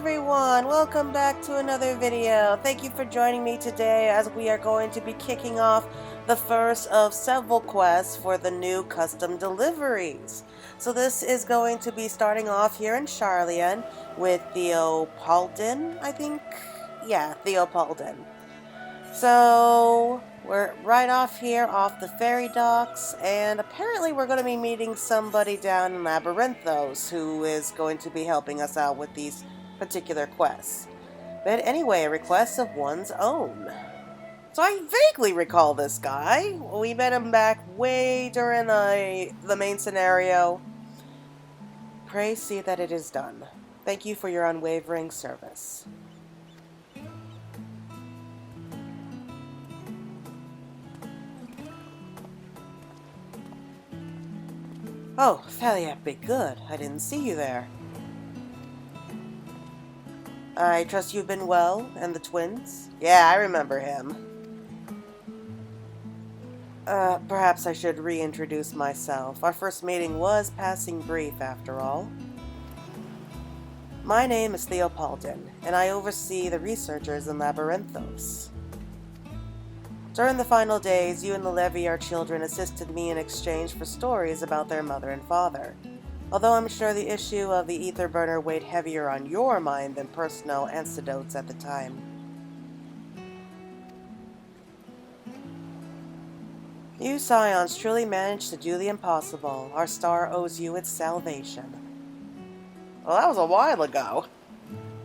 everyone, welcome back to another video. Thank you for joining me today as we are going to be kicking off the first of several quests for the new custom deliveries. So this is going to be starting off here in Charlian with Theopaldin, I think? Yeah, Theopaldin. So we're right off here off the ferry docks, and apparently we're going to be meeting somebody down in Labyrinthos who is going to be helping us out with these particular quests. But anyway, a request of one's own. So I vaguely recall this guy. We met him back way during the main scenario. Pray see that it is done. Thank you for your unwavering service. Oh, Thalia, be good. I didn't see you there. I trust you've been well, and the twins? Yeah, I remember him. Perhaps I should reintroduce myself. Our first meeting was passing brief, after all. My name is Theopaldin, and I oversee the researchers in Labyrinthos. During the final days, you and the Leviar children assisted me in exchange for stories about their mother and father. Although I'm sure the issue of the ether burner weighed heavier on your mind than personal anecdotes at the time. You Scions truly managed to do the impossible. Our star owes you its salvation. Well, that was a while ago.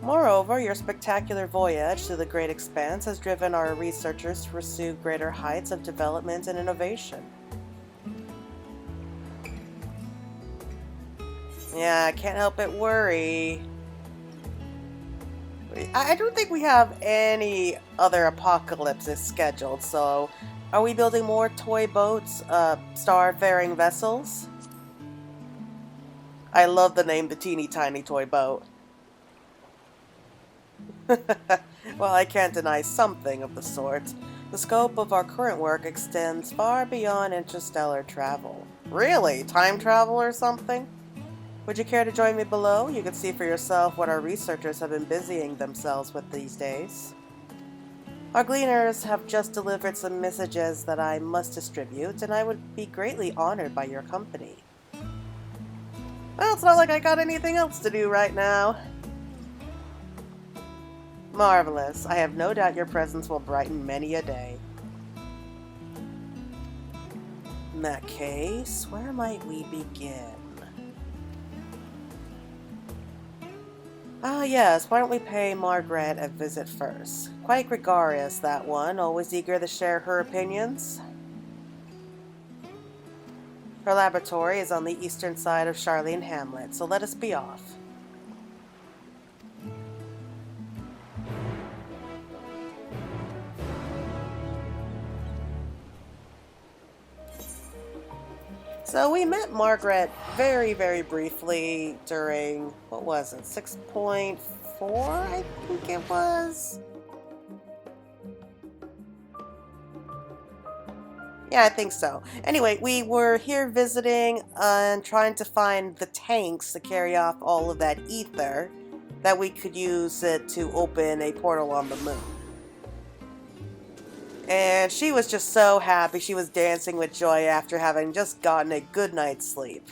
Moreover, your spectacular voyage to the great expanse has driven our researchers to pursue greater heights of development and innovation. Yeah, I can't help but worry. I don't think we have any other apocalypses scheduled, so are we building more toy boats, star-faring vessels? I love the name the teeny tiny toy boat. Well, I can't deny something of the sort. The scope of our current work extends far beyond interstellar travel. Really? Time travel or something? Would you care to join me below? You can see for yourself what our researchers have been busying themselves with these days. Our gleaners have just delivered some messages that I must distribute, and I would be greatly honored by your company. Well, it's not like I got anything else to do right now. Marvelous. I have no doubt your presence will brighten many a day. In that case, where might we begin? Ah, yes, why don't we pay Margrat a visit first? Quite gregarious, that one, always eager to share her opinions. Her laboratory is on the eastern side of Charlian Hamlet, so let us be off. So we met Margrat very, very briefly during, what was it, 6.4, I think it was? Yeah, I think so. Anyway, we were here visiting and trying to find the tanks to carry off all of that ether that we could use it to open a portal on the moon. And she was just so happy. She was dancing with joy after having just gotten a good night's sleep.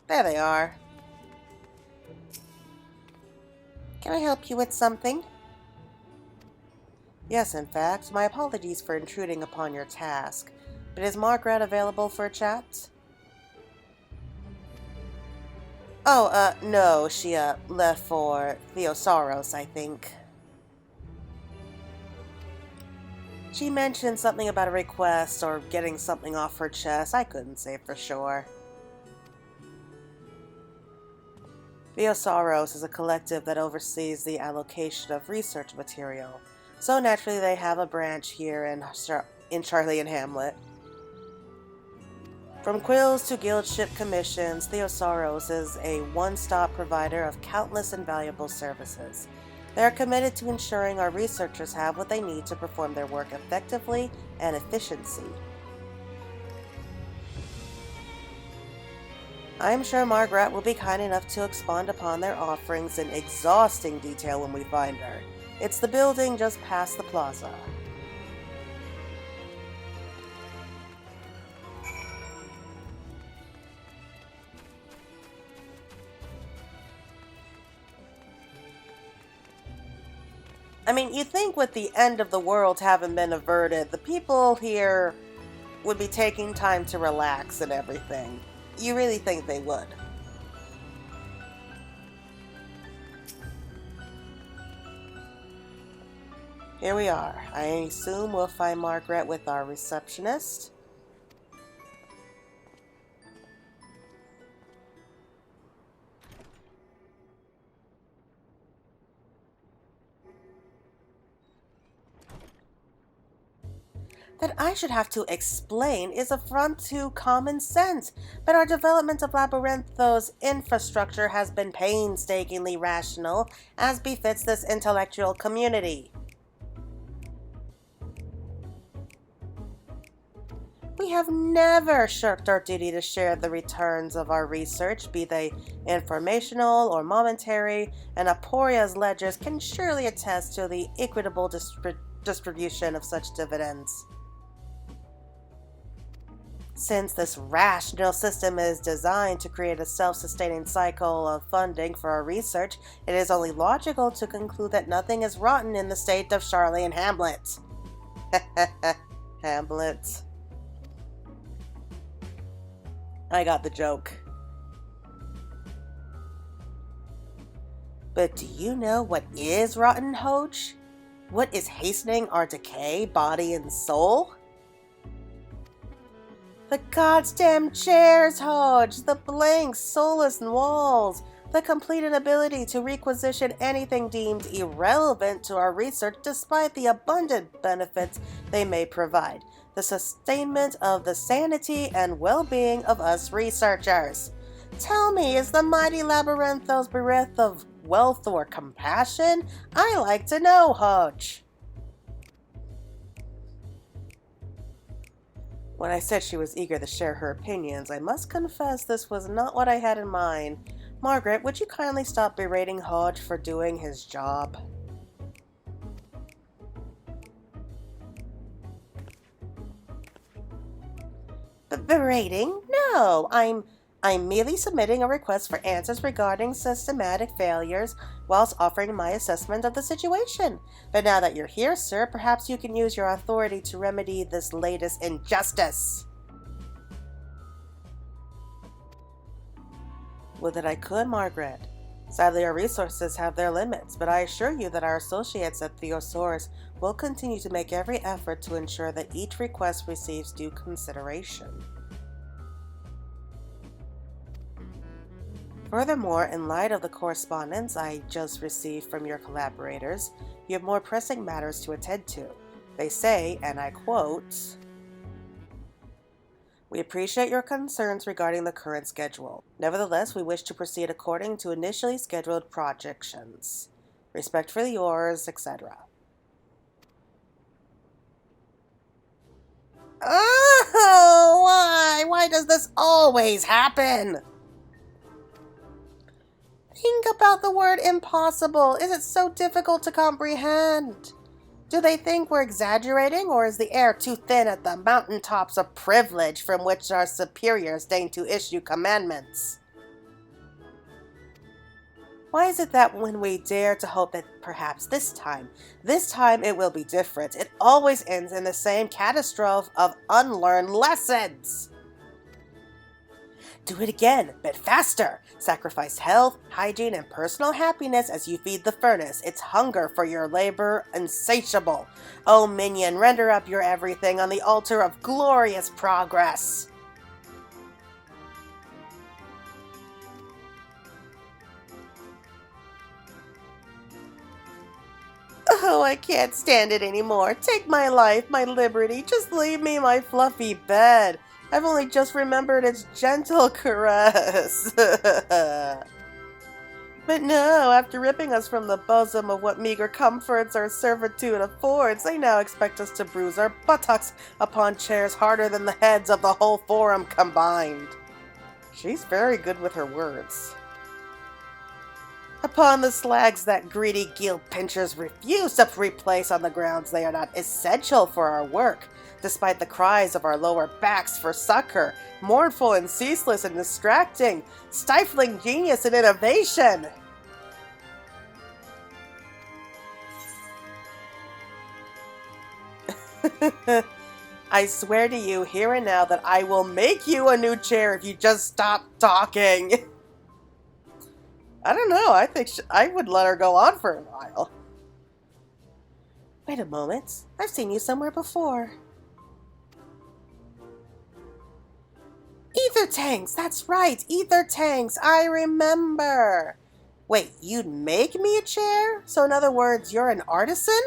There they are. Can I help you with something? Yes, in fact. My apologies for intruding upon your task. But is Margrat available for a chat? Oh, no. She, left for Theosaurus, I think. She mentioned something about a request or getting something off her chest. I couldn't say for sure. Theosaurus is a collective that oversees the allocation of research material. So naturally they have a branch here in Charlian Hamlet. From quills to guild ship commissions, Theosaurus is a one-stop provider of countless and valuable services. They are committed to ensuring our researchers have what they need to perform their work effectively and efficiently. I am sure Margrat will be kind enough to expand upon their offerings in exhausting detail when we find her. It's the building just past the plaza. I mean, you'd think with the end of the world having been averted, the people here would be taking time to relax and everything. You really think they would? Here we are. I assume we'll find Margrat with our receptionist. That I should have to explain is affront to common sense, but our development of Labyrinthos infrastructure has been painstakingly rational, as befits this intellectual community. We have never shirked our duty to share the returns of our research, be they informational or monetary, and Aporia's ledgers can surely attest to the equitable distribution of such dividends. Since this rational system is designed to create a self-sustaining cycle of funding for our research, it is only logical to conclude that nothing is rotten in the state of Charlie and Hamlet. Hamlet. I got the joke. But do you know what is rotten, Hodge? What is hastening our decay, body and soul? The goddamn chairs, Hodge! The blank, soulless walls! The complete inability to requisition anything deemed irrelevant to our research despite the abundant benefits they may provide. The sustainment of the sanity and well-being of us researchers. Tell me, is the mighty Labyrinthos bereft of wealth or compassion? I like to know, Hodge. When I said she was eager to share her opinions, I must confess this was not what I had in mind. Margrat, would you kindly stop berating Hodge for doing his job? Berating? No, I'm merely submitting a request for answers regarding systematic failures whilst offering my assessment of the situation. But now that you're here, sir, perhaps you can use your authority to remedy this latest injustice. Would that I could, Margrat. Sadly, our resources have their limits, but I assure you that our associates at Theosaurus will continue to make every effort to ensure that each request receives due consideration. Furthermore, in light of the correspondence I just received from your collaborators, you have more pressing matters to attend to. They say, and I quote, "We appreciate your concerns regarding the current schedule. Nevertheless, we wish to proceed according to initially scheduled projections. Respectfully yours, etc." Oh, why? Why does this always happen? Think about the word impossible. Is it so difficult to comprehend? Do they think we're exaggerating, or is the air too thin at the mountaintops of privilege from which our superiors deign to issue commandments? Why is it that when we dare to hope that perhaps this time it will be different, it always ends in the same catastrophe of unlearned lessons? Do it again, but faster. Sacrifice health, hygiene, and personal happiness as you feed the furnace. Its hunger for your labor insatiable. O minion, render up your everything on the altar of glorious progress. Oh, I can't stand it anymore. Take my life, my liberty. Just leave me my fluffy bed. I've only just remembered its gentle caress. But no, after ripping us from the bosom of what meager comforts our servitude affords, they now expect us to bruise our buttocks upon chairs harder than the heads of the whole forum combined. She's very good with her words. Upon the slags that greedy guild pinchers refuse to replace on the grounds they are not essential for our work, despite the cries of our lower backs for succor, mournful and ceaseless and distracting, stifling genius and innovation. I swear to you here and now that I will make you a new chair if you just stop talking. I don't know. I think I would let her go on for a while. Wait a moment. I've seen you somewhere before. Ether tanks! That's right! Ether tanks! I remember! Wait, you'd make me a chair? So in other words, you're an artisan?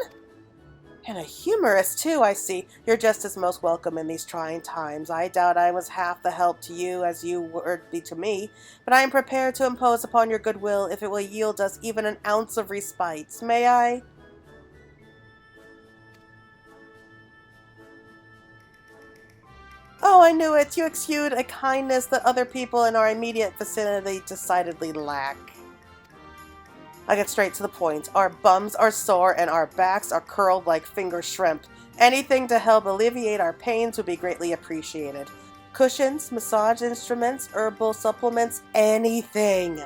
And a humorist, too, I see. You're just as most welcome in these trying times. I doubt I was half the help to you as you would be to me, but I am prepared to impose upon your goodwill if it will yield us even an ounce of respite. May I? Oh, I knew it. You exude a kindness that other people in our immediate vicinity decidedly lack. I get straight to the point. Our bums are sore and our backs are curled like finger shrimp. Anything to help alleviate our pains would be greatly appreciated. Cushions, massage instruments, herbal supplements, anything.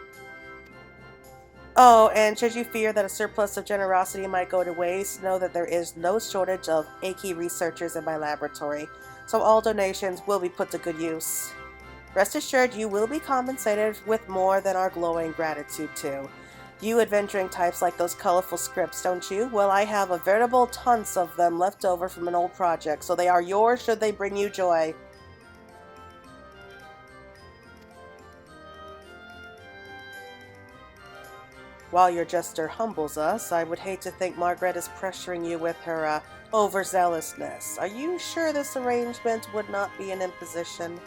Oh, and should you fear that a surplus of generosity might go to waste, know that there is no shortage of achy researchers in my laboratory, so all donations will be put to good use. Rest assured you will be compensated with more than our glowing gratitude too. You adventuring types like those colorful scripts, don't you? Well, I have a veritable tons of them left over from an old project, so they are yours should they bring you joy. While your jester humbles us, I would hate to think Margrat is pressuring you with her overzealousness. Are you sure this arrangement would not be an imposition?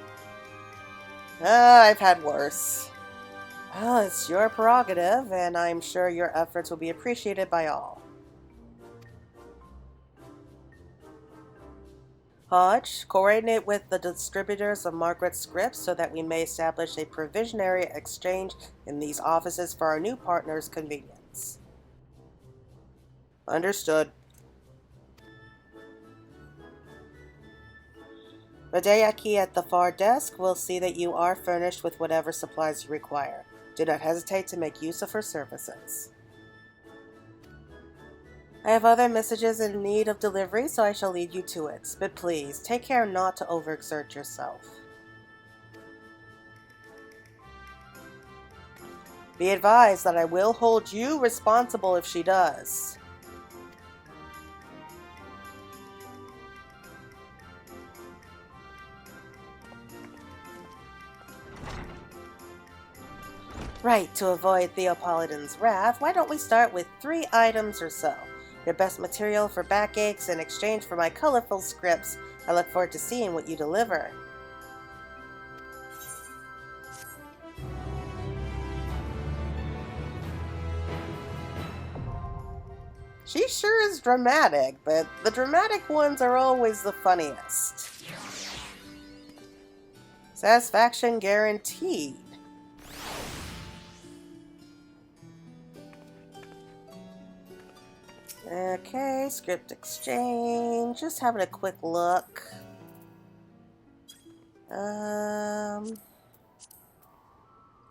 I've had worse. Well, it's your prerogative, and I'm sure your efforts will be appreciated by all. Hodge, coordinate with the distributors of Margrat's scripts so that we may establish a provisionary exchange in these offices for our new partner's convenience. Understood. Radeyaki at the far desk will see that you are furnished with whatever supplies you require. Do not hesitate to make use of her services. I have other messages in need of delivery, so I shall lead you to it. But please, take care not to overexert yourself. Be advised that I will hold you responsible if she does. Right, to avoid Theopolitan's wrath, why don't we start with 3 items or so? Your best material for backaches in exchange for my colorful scripts. I look forward to seeing what you deliver. She sure is dramatic, but the dramatic ones are always the funniest. Satisfaction guaranteed. Okay, script exchange. Just having a quick look.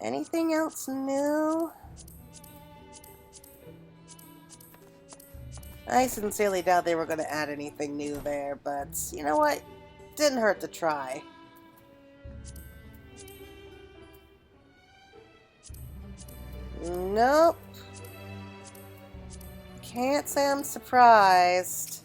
Anything else new? I sincerely doubt they were going to add anything new there, but you know what? Didn't hurt to try. Nope. Can't say I'm surprised.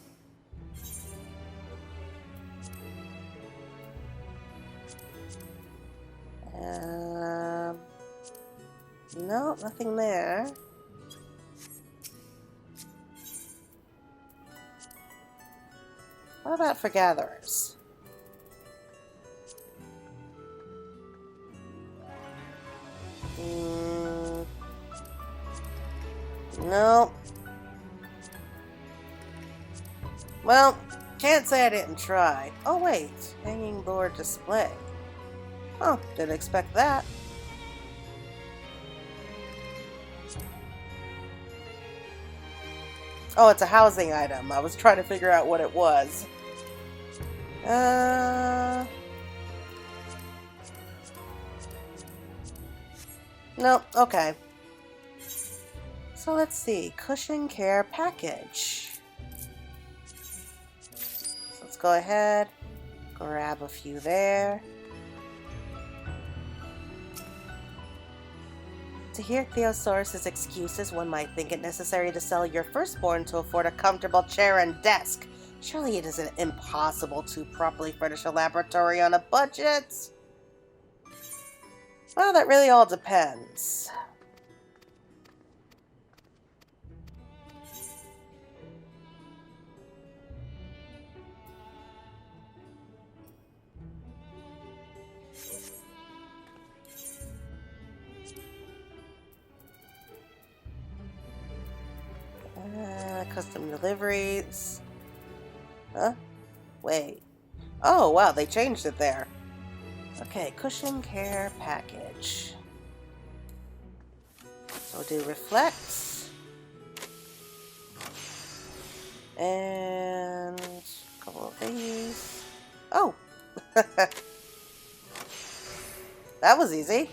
Nope, nothing there. What about for gatherers? No. Well, can't say I didn't try. Oh wait, hanging lure display. Oh, didn't expect that. Oh, it's a housing item. I was trying to figure out what it was. Nope, okay. So let's see, cushion care package. So let's go ahead, grab a few there. To hear Theosaurus's excuses, one might think it necessary to sell your firstborn to afford a comfortable chair and desk. Surely it isn't impossible to properly furnish a laboratory on a budget. Well, that really all depends. Custom deliveries. Huh? Wait. Oh, wow, they changed it there. Okay, cushion care package. So we'll do reflects. And a couple of these. Oh! That was easy.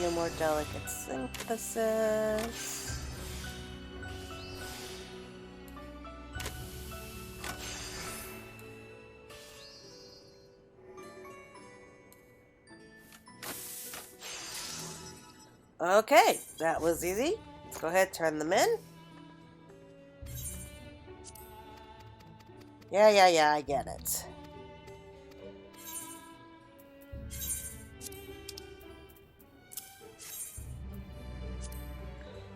A more delicate synthesis. Okay, that was easy. Let's go ahead and turn them in. Yeah, I get it.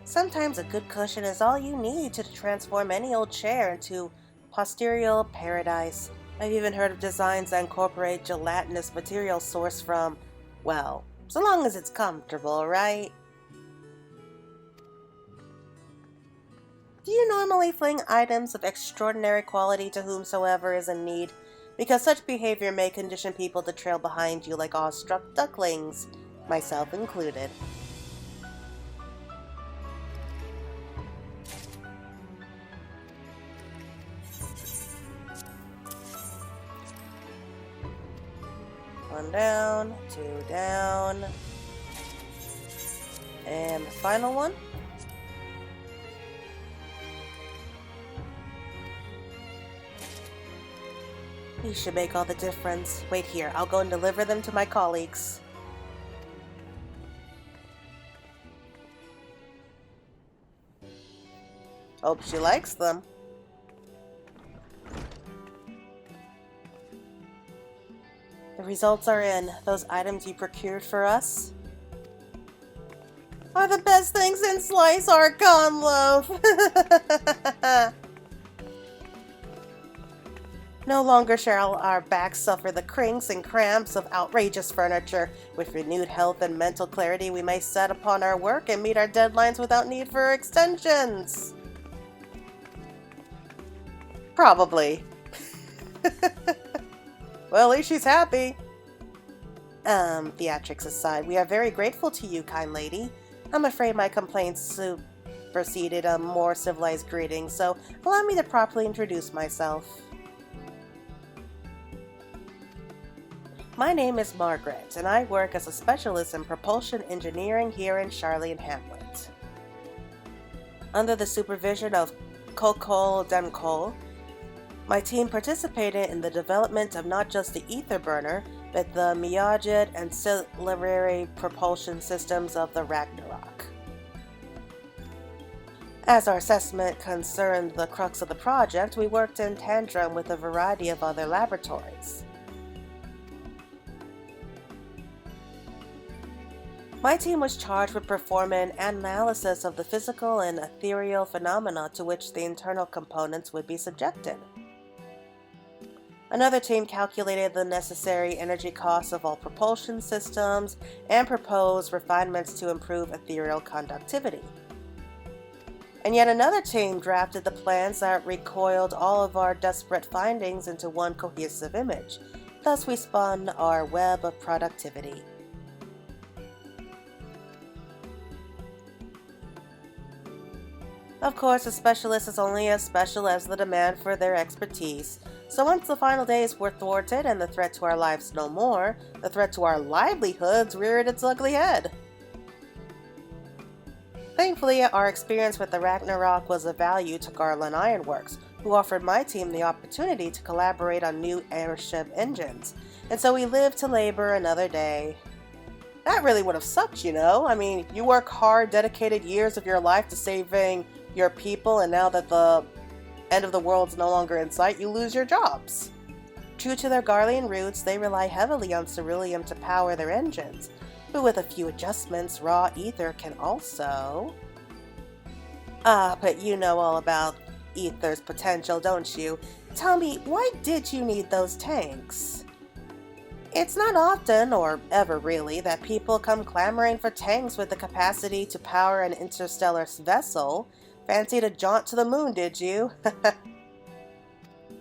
Sometimes a good cushion is all you need to transform any old chair into posterior paradise. I've even heard of designs that incorporate gelatinous material sourced from, well, so long as it's comfortable, right? Do you normally fling items of extraordinary quality to whomsoever is in need? Because such behavior may condition people to trail behind you like awestruck ducklings, myself included. One down, two down, and the final one. These should make all the difference. Wait here, I'll go and deliver them to my colleagues. Hope she likes them. The results are in. Those items you procured for us are the best things in Slice Archon Loaf. No longer shall our backs suffer the crinks and cramps of outrageous furniture. With renewed health and mental clarity, we may set upon our work and meet our deadlines without need for extensions. Probably. Well, at least she's happy. Theatrics aside, we are very grateful to you, kind lady. I'm afraid my complaints superseded a more civilized greeting, so allow me to properly introduce myself. My name is Margrat, and I work as a specialist in propulsion engineering here in Charlotte Hamlet. Under the supervision of Kokol Demkol, my team participated in the development of not just the ether burner, but the Miagid and ancillary propulsion systems of the Ragnarok. As our assessment concerned the crux of the project, we worked in tandem with a variety of other laboratories. My team was charged with performing an analysis of the physical and ethereal phenomena to which the internal components would be subjected. Another team calculated the necessary energy costs of all propulsion systems and proposed refinements to improve ethereal conductivity. And yet another team drafted the plans that recoiled all of our disparate findings into one cohesive image. Thus we spun our web of productivity. Of course, a specialist is only as special as the demand for their expertise, so once the final days were thwarted and the threat to our lives no more, the threat to our livelihoods reared its ugly head. Thankfully, our experience with the Ragnarok was of value to Garland Ironworks, who offered my team the opportunity to collaborate on new airship engines, and so we lived to labor another day. That really would have sucked, you know? I mean, you work hard, dedicated years of your life to saving your people, and now that the end of the world's no longer in sight, you lose your jobs. True to their Garlean roots, they rely heavily on ceruleum to power their engines, but with a few adjustments, raw ether can also... but you know all about ether's potential, don't you? Tell me, why did you need those tanks? It's not often, or ever really, that people come clamoring for tanks with the capacity to power an interstellar vessel. Fancied a jaunt to the moon, did you?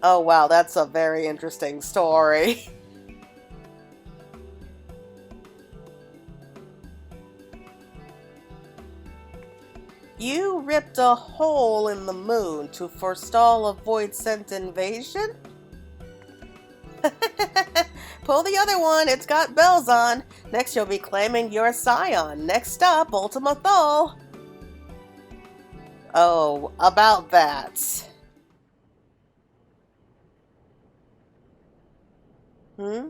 Oh wow, that's a very interesting story. You ripped a hole in the moon to forestall a void-sent invasion? Pull the other one, it's got bells on. Next you'll be claiming you're a scion. Next up, Ultima Thule. Oh, about that. Why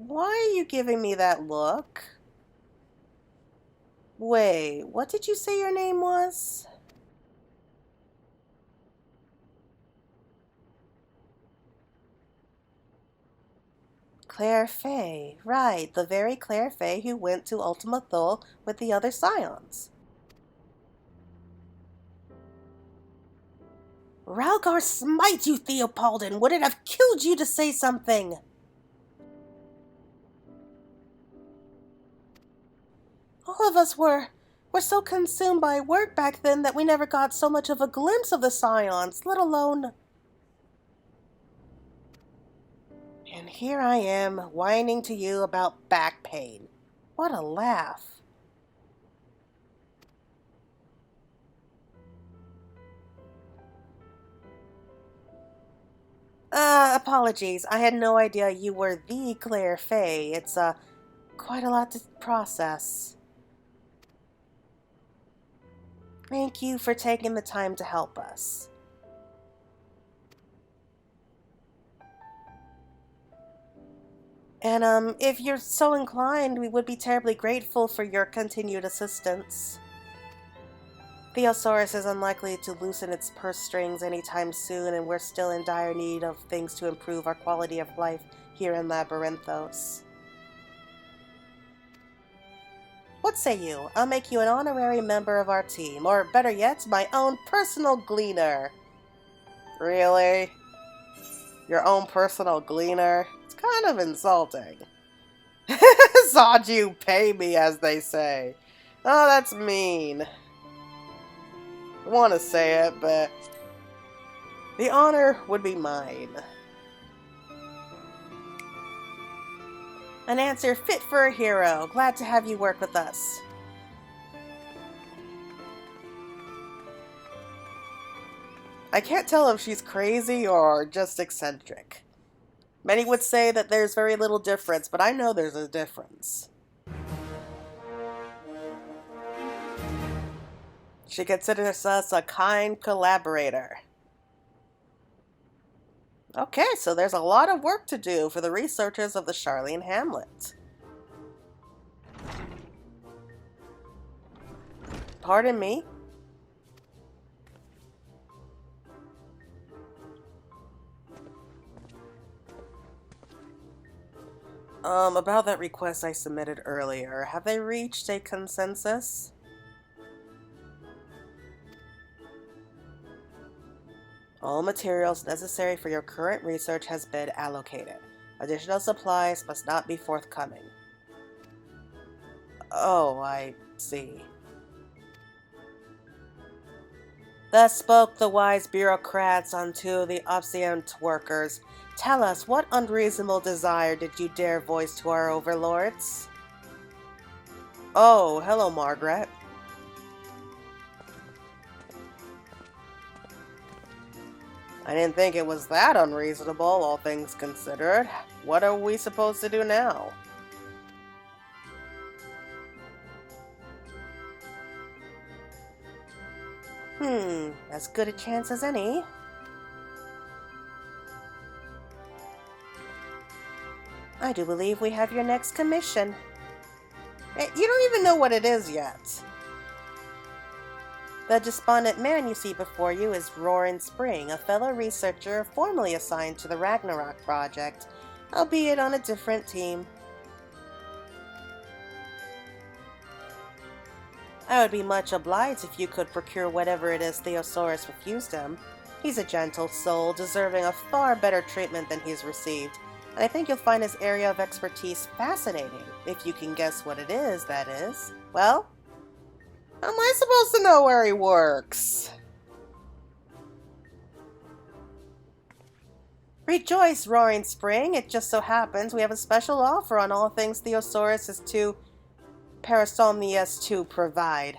are you giving me that look? Wait, what did you say your name was? Claire Fay. Right, the very Claire Fay who went to Ultima Thule with the other scions. Ralgar smite you, Theopaldin! Would it have killed you to say something? All of us were so consumed by work back then that we never got so much of a glimpse of the scions, let alone... And here I am, whining to you about back pain. What a laugh. Apologies. I had no idea you were the Claire Fay. It's, quite a lot to process. Thank you for taking the time to help us. And, if you're so inclined, we would be terribly grateful for your continued assistance. Theosaurus is unlikely to loosen its purse strings anytime soon, and we're still in dire need of things to improve our quality of life here in Labyrinthos. What say you? I'll make you an honorary member of our team, or better yet, my own personal gleaner. Really? Your own personal gleaner? It's kind of insulting. Sawed you pay me, as they say. Oh, that's mean. I want to say it, but the honor would be mine. An answer fit for a hero. Glad to have you work with us. I can't tell if she's crazy or just eccentric. Many would say that there's very little difference, but I know there's a difference. She considers us a kind collaborator. Okay, so there's a lot of work to do for the researchers of the Charlene Hamlet. Pardon me? About that request I submitted earlier, have they reached a consensus? All materials necessary for your current research has been allocated. Additional supplies must not be forthcoming. Oh, I see. Thus spoke the wise bureaucrats unto the obstinate workers. Tell us, what unreasonable desire did you dare voice to our overlords? Oh, hello, Margrat. I didn't think it was that unreasonable, all things considered. What are we supposed to do now? As good a chance as any. I do believe we have your next commission. You don't even know what it is yet. The despondent man you see before you is Roaring Spring, a fellow researcher formerly assigned to the Ragnarok project, albeit on a different team. I would be much obliged if you could procure whatever it is Theosaurus refused him. He's a gentle soul, deserving of far better treatment than he's received, and I think you'll find his area of expertise fascinating, if you can guess what it is, that is. Well, how am I supposed to know where he works? Rejoice, Roaring Spring! It just so happens we have a special offer on all things Theosaurus is too Parasomnius to provide.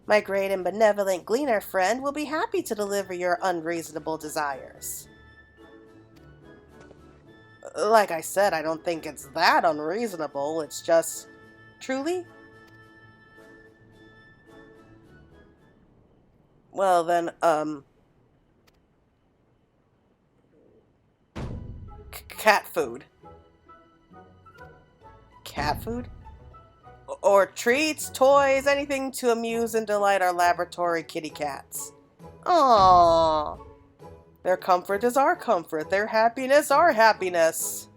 My great and benevolent gleaner friend will be happy to deliver your unreasonable desires. Like I said, I don't think it's that unreasonable. It's just... Truly? Well then, cat food. Cat food? Or treats, toys, anything to amuse and delight our laboratory kitty cats. Aww. Their comfort is our comfort, their happiness our happiness.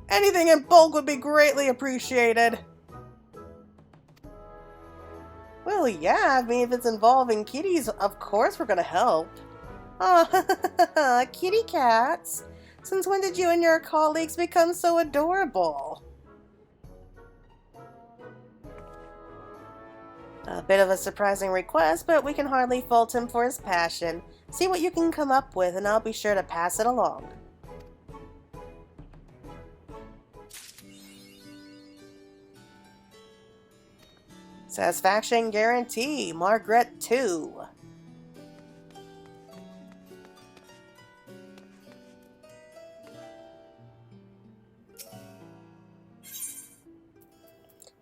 Anything in bulk would be greatly appreciated. Well, yeah, I mean, if it's involving kitties, of course we're gonna help. Oh, kitty cats. Since when did you and your colleagues become so adorable? A bit of a surprising request, but we can hardly fault him for his passion. See what you can come up with, and I'll be sure to pass it along. Satisfaction guarantee, Margrat 2.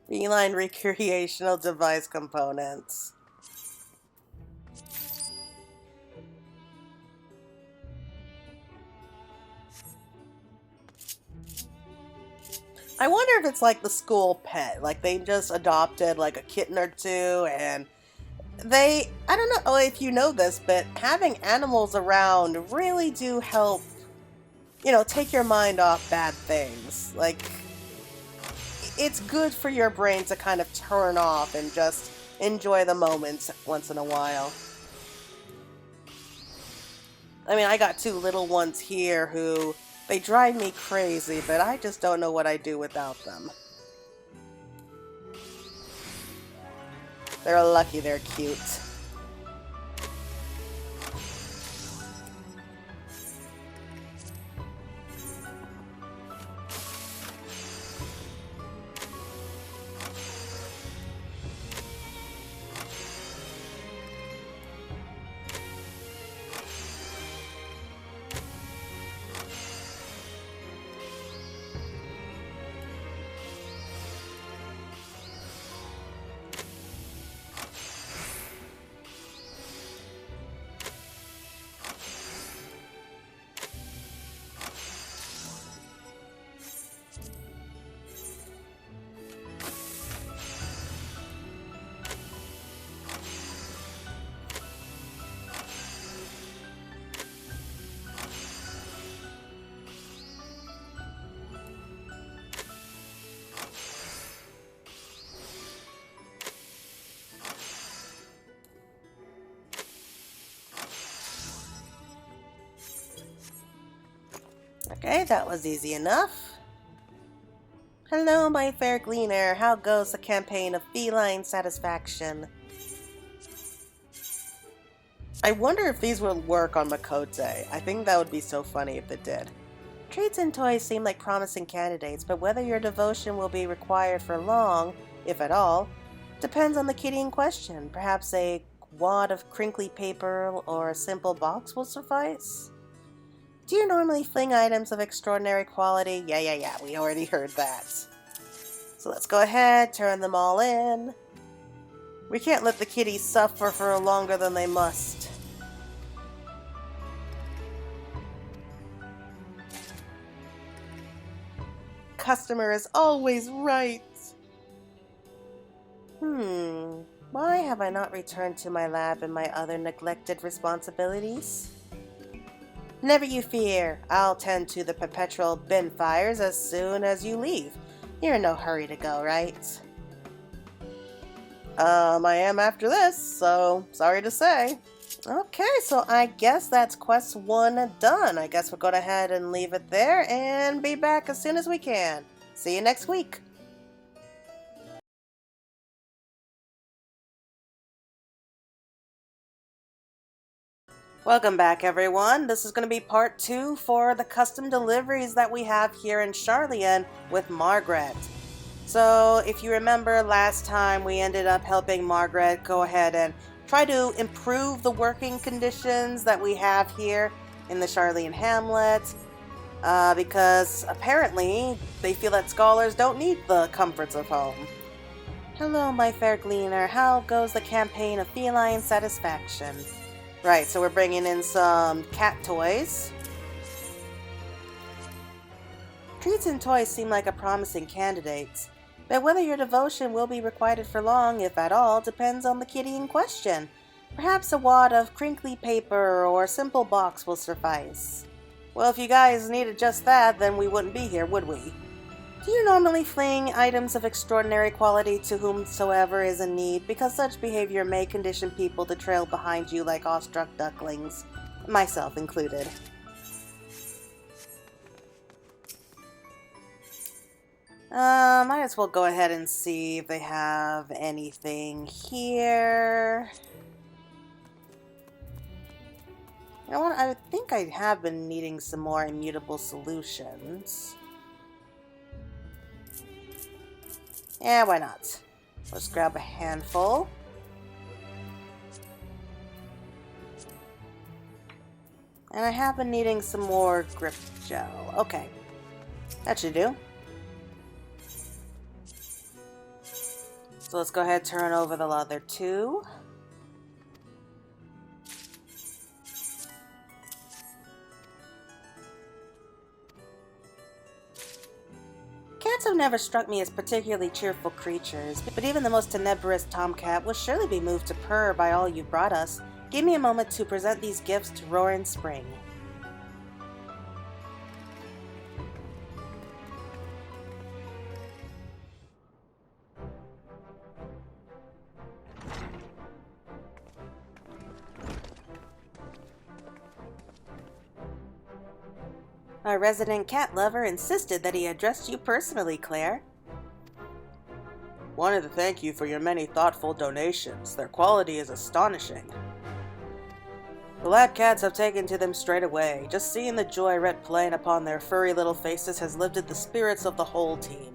Feline recreational device components. I wonder if it's like the school pet, like they just adopted like a kitten or two, and I don't know if you know this, but having animals around really do help, take your mind off bad things. Like, it's good for your brain to kind of turn off and just enjoy the moments once in a while. I mean, I got two little ones here who, they drive me crazy, but I just don't know what I'd do without them. They're lucky they're cute. Okay, that was easy enough. Hello, my fair gleaner. How goes the campaign of feline satisfaction? I wonder if these will work on Makote. I think that would be so funny if it did. Treats and toys seem like promising candidates, but whether your devotion will be required for long, if at all, depends on the kitty in question. Perhaps a wad of crinkly paper or a simple box will suffice? Do you normally fling items of extraordinary quality? Yeah, we already heard that. So let's go ahead, turn them all in. We can't let the kitties suffer for longer than they must. Customer is always right. Why have I not returned to my lab and my other neglected responsibilities? Never you fear, I'll tend to the perpetual bin fires as soon as you leave. You're in no hurry to go, right? I am after this, so sorry to say. Okay, so I guess that's quest 1 done. I guess we'll go ahead and leave it there and be back as soon as we can. See you next week. Welcome back, everyone. This is going to be part 2 for the custom deliveries that we have here in Charlian with Margrat. So, if you remember last time, we ended up helping Margrat go ahead and try to improve the working conditions that we have here in the Charlian Hamlet, because apparently they feel that scholars don't need the comforts of home. Hello, my fair gleaner. How goes the campaign of feline satisfaction? Right, so we're bringing in some cat toys. Treats and toys seem like a promising candidate, but whether your devotion will be requited for long, if at all, depends on the kitty in question. Perhaps a wad of crinkly paper or a simple box will suffice. Well, if you guys needed just that, then we wouldn't be here, would we? Do you normally fling items of extraordinary quality to whomsoever is in need, because such behavior may condition people to trail behind you like awestruck ducklings, myself included? Might as well go ahead and see if they have anything here. You know what, I think I have been needing some more immutable solutions. Yeah, why not? Let's grab a handful. And I have been needing some more grip gel. Okay, that should do. So let's go ahead and turn over the other 2. Cats have never struck me as particularly cheerful creatures, but even the most tenebrous tomcat will surely be moved to purr by all you brought us. Give me a moment to present these gifts to Roaring Spring. Our resident cat lover insisted that he addressed you personally, Claire. Wanted to thank you for your many thoughtful donations. Their quality is astonishing. The lab cats have taken to them straight away. Just seeing the joy red playing upon their furry little faces has lifted the spirits of the whole team.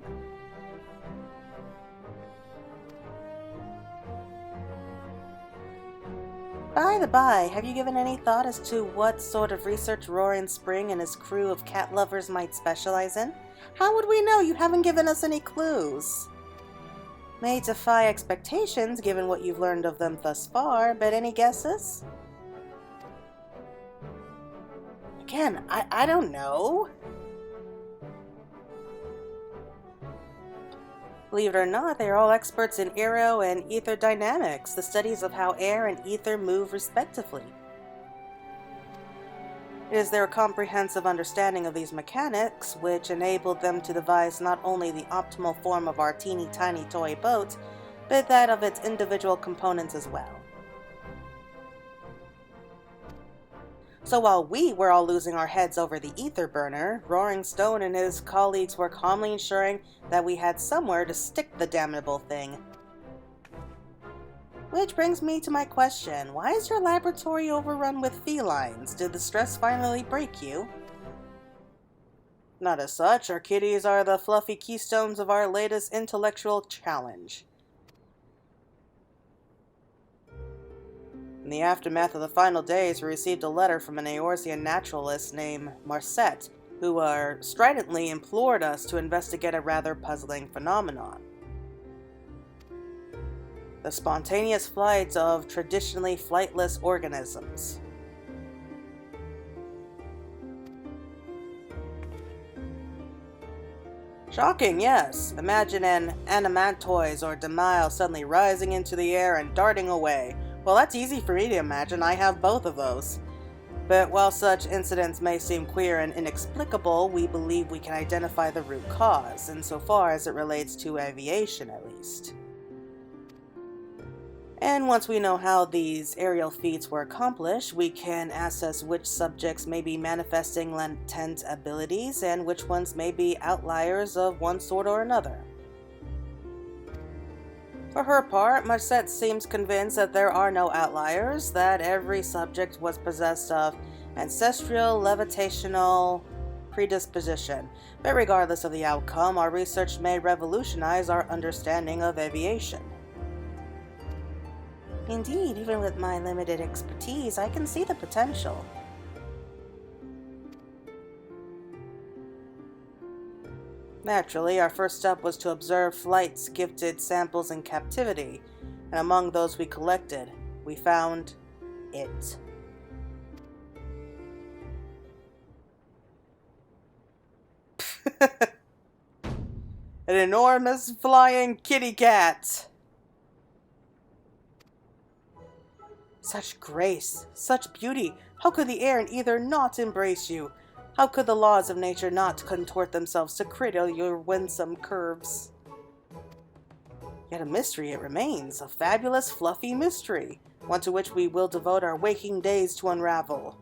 By the by, have you given any thought as to what sort of research Roaring Spring and his crew of cat lovers might specialize in? How would we know? You haven't given us any clues. May defy expectations given what you've learned of them thus far, but any guesses? Again, I don't know. Believe it or not, they are all experts in aero and ether dynamics, the studies of how air and ether move respectively. It is their comprehensive understanding of these mechanics which enabled them to devise not only the optimal form of our teeny tiny toy boat, but that of its individual components as well. So while we were all losing our heads over the ether burner, Roaring Stone and his colleagues were calmly ensuring that we had somewhere to stick the damnable thing. Which brings me to my question, why is your laboratory overrun with felines? Did the stress finally break you? Not as such, our kitties are the fluffy keystones of our latest intellectual challenge. In the aftermath of the final days, we received a letter from an Eorzean naturalist named Margrat, who stridently implored us to investigate a rather puzzling phenomenon. The spontaneous flight of traditionally flightless organisms. Shocking, yes. Imagine an animantoise or demile suddenly rising into the air and darting away. Well, that's easy for me to imagine. I have both of those. But while such incidents may seem queer and inexplicable, we believe we can identify the root cause, insofar as it relates to aviation at least. And once we know how these aerial feats were accomplished, we can assess which subjects may be manifesting latent abilities and which ones may be outliers of one sort or another. For her part, Margrat seems convinced that there are no outliers, that every subject was possessed of ancestral levitational predisposition. But regardless of the outcome, our research may revolutionize our understanding of aviation. Indeed, even with my limited expertise, I can see the potential. Naturally, our first step was to observe flights gifted samples in captivity, and among those we collected, we found it. An enormous flying kitty cat. Such grace, such beauty, how could the air and ether not embrace you? How could the laws of nature not contort themselves to cradle your winsome curves? Yet a mystery it remains, a fabulous, fluffy mystery, one to which we will devote our waking days to unravel.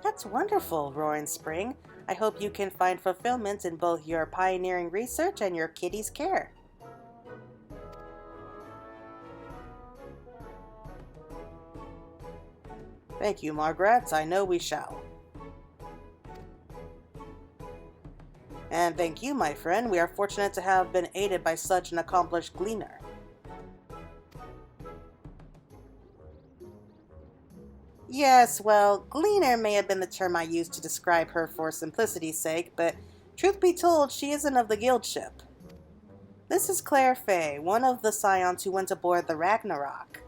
That's wonderful, Roaring Spring. I hope you can find fulfillment in both your pioneering research and your kitty's care. Thank you, Margrat. I know we shall. And thank you, my friend. We are fortunate to have been aided by such an accomplished gleaner. Yes, well, gleaner may have been the term I used to describe her for simplicity's sake, but truth be told, she isn't of the guild ship. This is Claire Fay, one of the scions who went aboard the Ragnarok.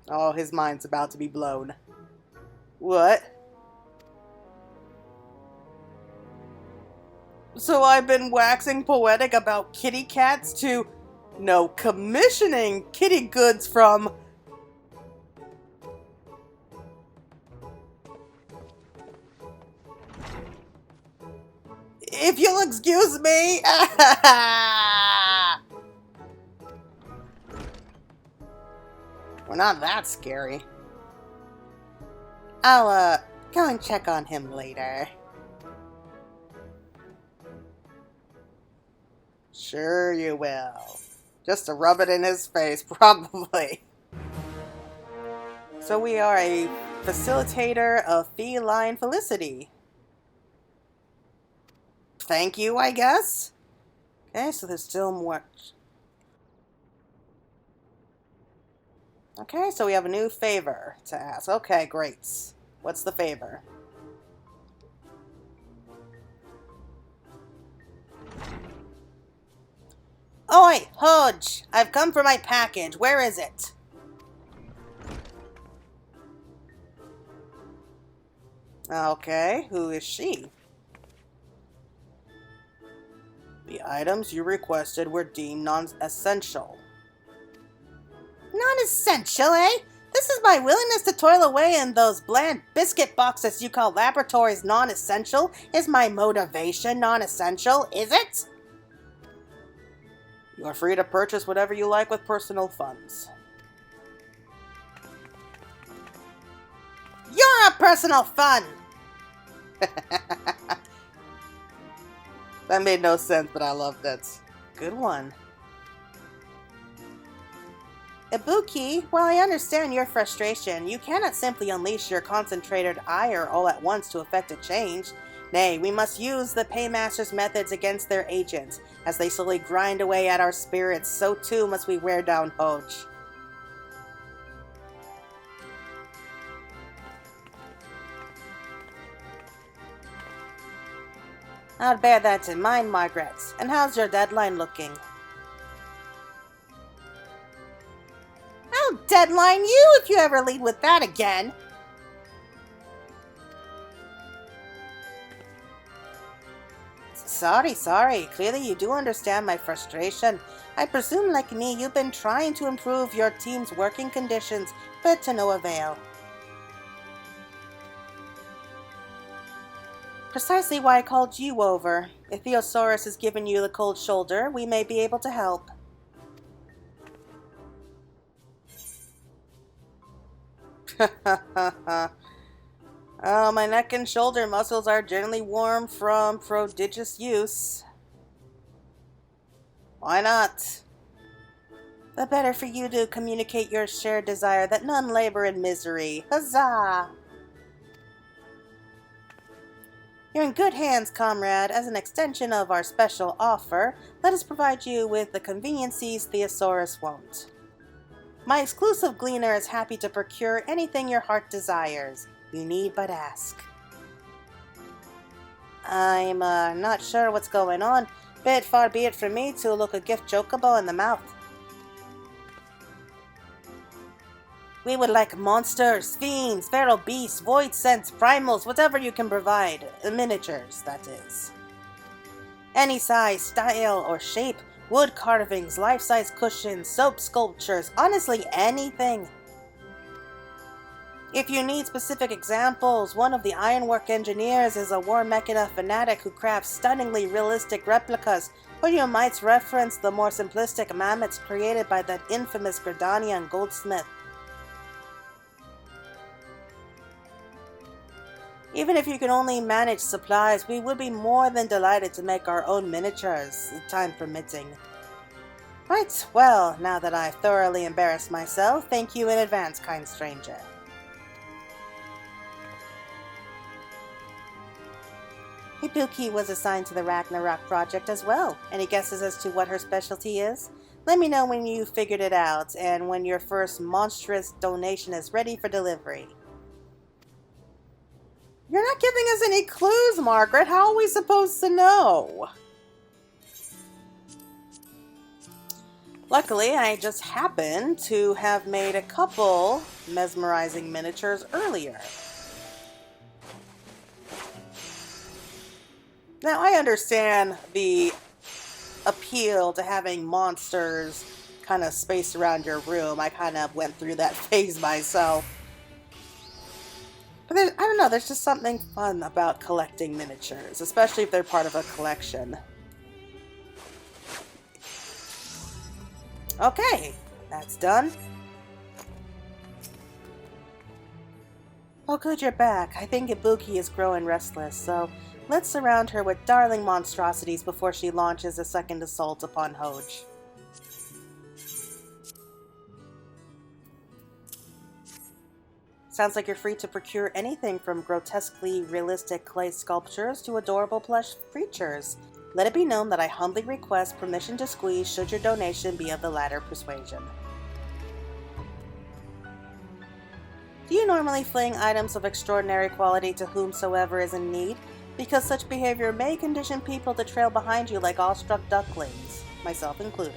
Oh, his mind's about to be blown. What? So I've been waxing poetic about kitty cats to... No, commissioning kitty goods from... If you'll excuse me... We're not that scary. I'll, go and check on him later. Sure you will. Just to rub it in his face, probably. So we are a facilitator of feline felicity. Thank you, I guess? Okay, so there's still more. Okay, so we have a new favor to ask. Okay, great. What's the favor? Oi, Hodge! I've come for my package. Where is it? Okay, who is she? The items you requested were deemed non-essential. Non-essential, eh? This is my willingness to toil away in those bland biscuit boxes you call laboratories non-essential. Is my motivation non-essential, is it? You are free to purchase whatever you like with personal funds. You're a personal fund! That made no sense, but I loved it. Good one. Ibuki, while I understand your frustration, you cannot simply unleash your concentrated ire all at once to effect a change. Nay, we must use the Paymaster's methods against their agents. As they slowly grind away at our spirits, so too must we wear down Hoj. I'll bear that in mind, Margrat. And how's your deadline looking? I'll deadline you if you ever lead with that again! Sorry. Clearly you do understand my frustration. I presume, like me, you've been trying to improve your team's working conditions, but to no avail. Precisely why I called you over. If Theosaurus has given you the cold shoulder, we may be able to help. Oh, my neck and shoulder muscles are generally warm from prodigious use. Why not? The better for you to communicate your shared desire that none labor in misery. Huzzah! You're in good hands, comrade. As an extension of our special offer, let us provide you with the conveniences Theosaurus won't. My exclusive gleaner is happy to procure anything your heart desires. You need but ask. I'm not sure what's going on, but far be it from me to look a gift chocobo in the mouth. We would like monsters, fiends, feral beasts, void scents, primals, whatever you can provide. Miniatures, that is. Any size, style, or shape. Wood carvings, life-size cushions, soap sculptures, honestly anything. If you need specific examples, one of the ironwork engineers is a war mechana fanatic who crafts stunningly realistic replicas, or you might reference the more simplistic mammoths created by that infamous Gridanian goldsmith. Even if you can only manage supplies, we would be more than delighted to make our own miniatures, time permitting. Right, well, now that I've thoroughly embarrassed myself, thank you in advance, kind stranger. Ibuki was assigned to the Ragnarok project as well. Any guesses as to what her specialty is? Let me know when you figured it out, and when your first monstrous donation is ready for delivery. You're not giving us any clues, Margrat. How are we supposed to know? Luckily, I just happened to have made a couple mesmerizing miniatures earlier. Now, I understand the appeal to having monsters kind of spaced around your room. I kind of went through that phase myself. But I don't know, there's just something fun about collecting miniatures, especially if they're part of a collection. Okay, that's done. Oh good, you're back. I think Ibuki is growing restless, so let's surround her with darling monstrosities before she launches a second assault upon Hoj. Sounds like you're free to procure anything from grotesquely realistic clay sculptures to adorable plush creatures. Let it be known that I humbly request permission to squeeze should your donation be of the latter persuasion. Do you normally fling items of extraordinary quality to whomsoever is in need? Because such behavior may condition people to trail behind you like awestruck ducklings, myself included.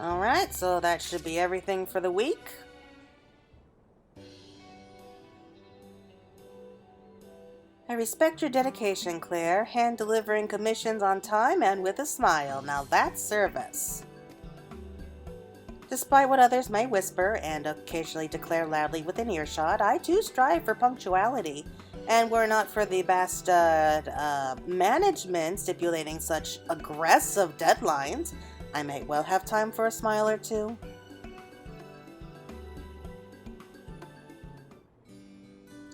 Alright, so that should be everything for the week. I respect your dedication, Claire, hand-delivering commissions on time and with a smile. Now that's service. Despite what others may whisper and occasionally declare loudly within earshot, I too strive for punctuality. And were not for the bastard management stipulating such aggressive deadlines, I may well have time for a smile or two.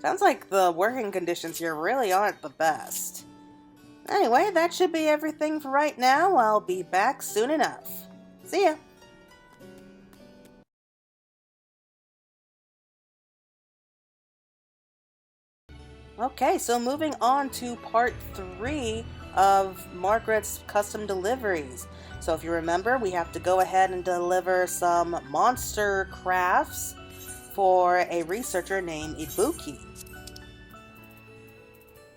Sounds like the working conditions here really aren't the best. Anyway, that should be everything for right now. I'll be back soon enough. See ya! Okay, so moving on to part 3 of Margrat's custom deliveries. So if you remember, we have to go ahead and deliver some monster crafts for a researcher named Ibuki.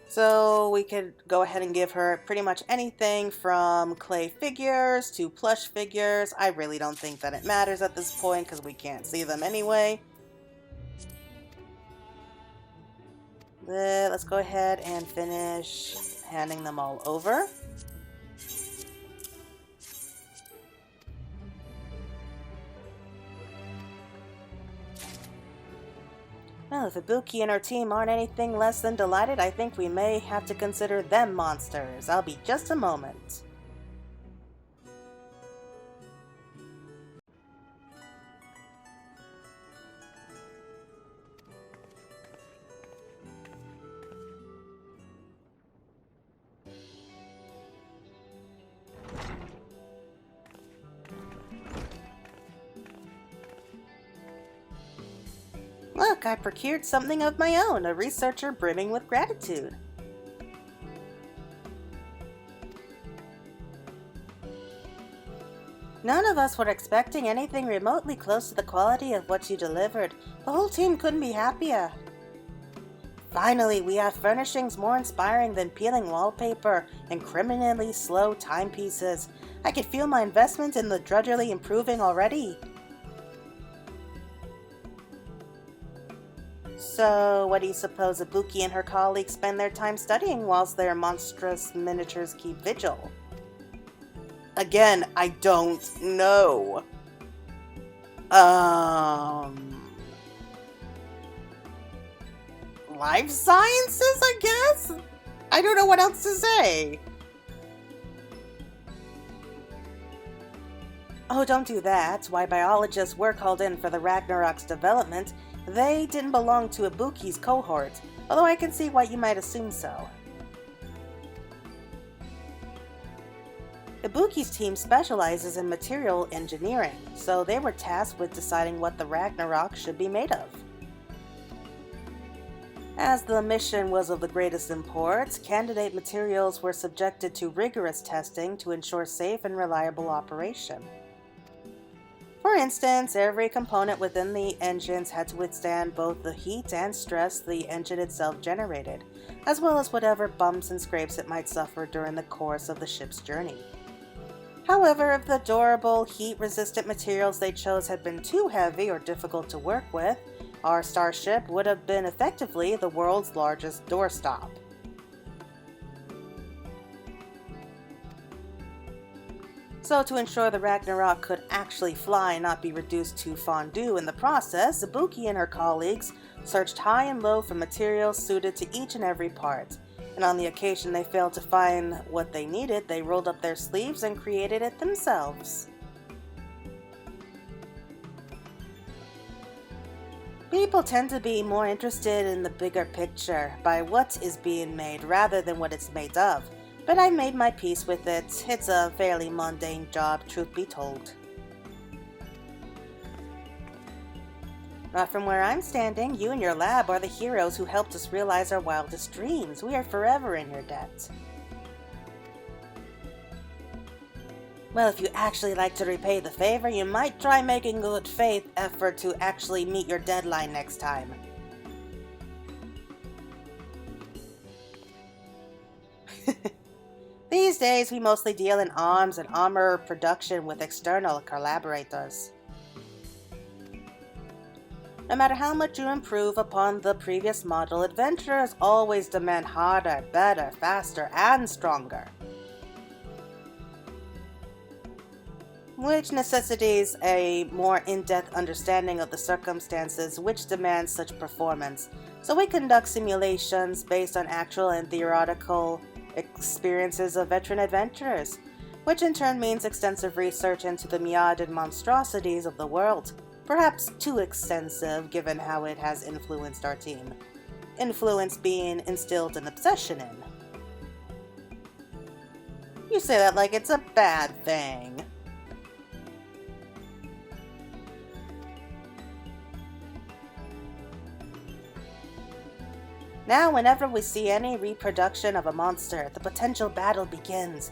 So we could go ahead and give her pretty much anything from clay figures to plush figures. I really don't think that it matters at this point because we can't see them anyway. Let's go ahead and finish handing them all over. Well, if Ibuki and her team aren't anything less than delighted, I think we may have to consider them monsters. I'll be just a moment. Look, I procured something of my own, a researcher brimming with gratitude. None of us were expecting anything remotely close to the quality of what you delivered. The whole team couldn't be happier. Finally, we have furnishings more inspiring than peeling wallpaper and criminally slow timepieces. I could feel my investment in the drudgery improving already. So, what do you suppose Ibuki and her colleagues spend their time studying whilst their monstrous miniatures keep vigil? Again, I don't know. Life sciences, I guess? I don't know what else to say. Oh, don't do that. Why, biologists were called in for the Ragnarok's development. They didn't belong to Ibuki's cohort, although I can see why you might assume so. Ibuki's team specializes in material engineering, so they were tasked with deciding what the Ragnarok should be made of. As the mission was of the greatest import, candidate materials were subjected to rigorous testing to ensure safe and reliable operation. For instance, every component within the engines had to withstand both the heat and stress the engine itself generated, as well as whatever bumps and scrapes it might suffer during the course of the ship's journey. However, if the durable, heat-resistant materials they chose had been too heavy or difficult to work with, our starship would have been effectively the world's largest doorstop. So to ensure the Ragnarok could actually fly and not be reduced to fondue in the process, Ibuki and her colleagues searched high and low for materials suited to each and every part. And on the occasion they failed to find what they needed, they rolled up their sleeves and created it themselves. People tend to be more interested in the bigger picture, by what is being made rather than what it's made of. But I made my peace with it. It's a fairly mundane job, truth be told. Not from where I'm standing, you and your lab are the heroes who helped us realize our wildest dreams. We are forever in your debt. Well, if you actually like to repay the favor, you might try making a good faith effort to actually meet your deadline next time. These days, we mostly deal in arms and armor production with external collaborators. No matter how much you improve upon the previous model, adventurers always demand harder, better, faster, and stronger. Which necessitates a more in-depth understanding of the circumstances which demand such performance. So we conduct simulations based on actual and theoretical experiences of veteran adventurers, which in turn means extensive research into the myriad monstrosities of the world. Perhaps too extensive given how it has influenced our team. Influence being instilled an obsession in. You say that like it's a bad thing. Now, whenever we see any reproduction of a monster, the potential battle begins.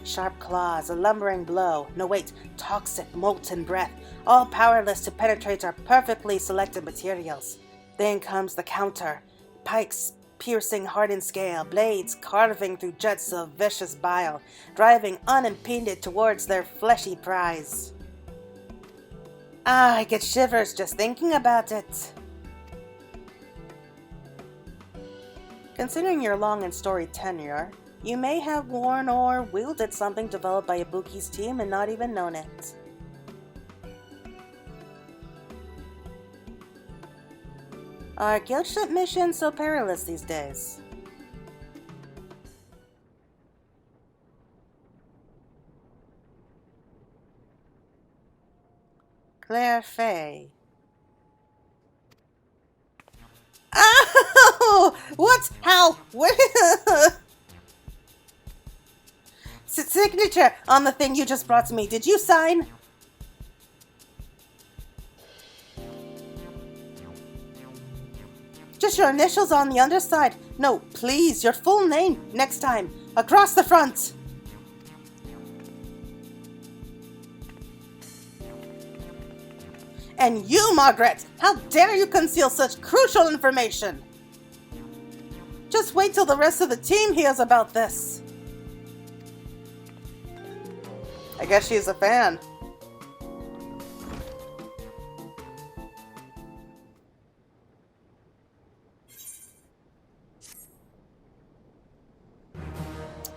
Sharp claws, a lumbering blow, no wait, toxic molten breath, all powerless to penetrate our perfectly selected materials. Then comes the counter, pikes piercing hardened scale, blades carving through jets of vicious bile, driving unimpeded towards their fleshy prize. I get shivers just thinking about it. Considering your long and storied tenure, you may have worn or wielded something developed by Ibuki's team and not even known it. Are guild ship missions so perilous these days? Claire Fay. Oh! What? How? What? Signature on the thing you just brought to me. Did you sign? Just your initials on the underside. No, please, your full name next time. Across the front. And you, Margrat! How dare you conceal such crucial information? Just wait till the rest of the team hears about this. I guess she's a fan.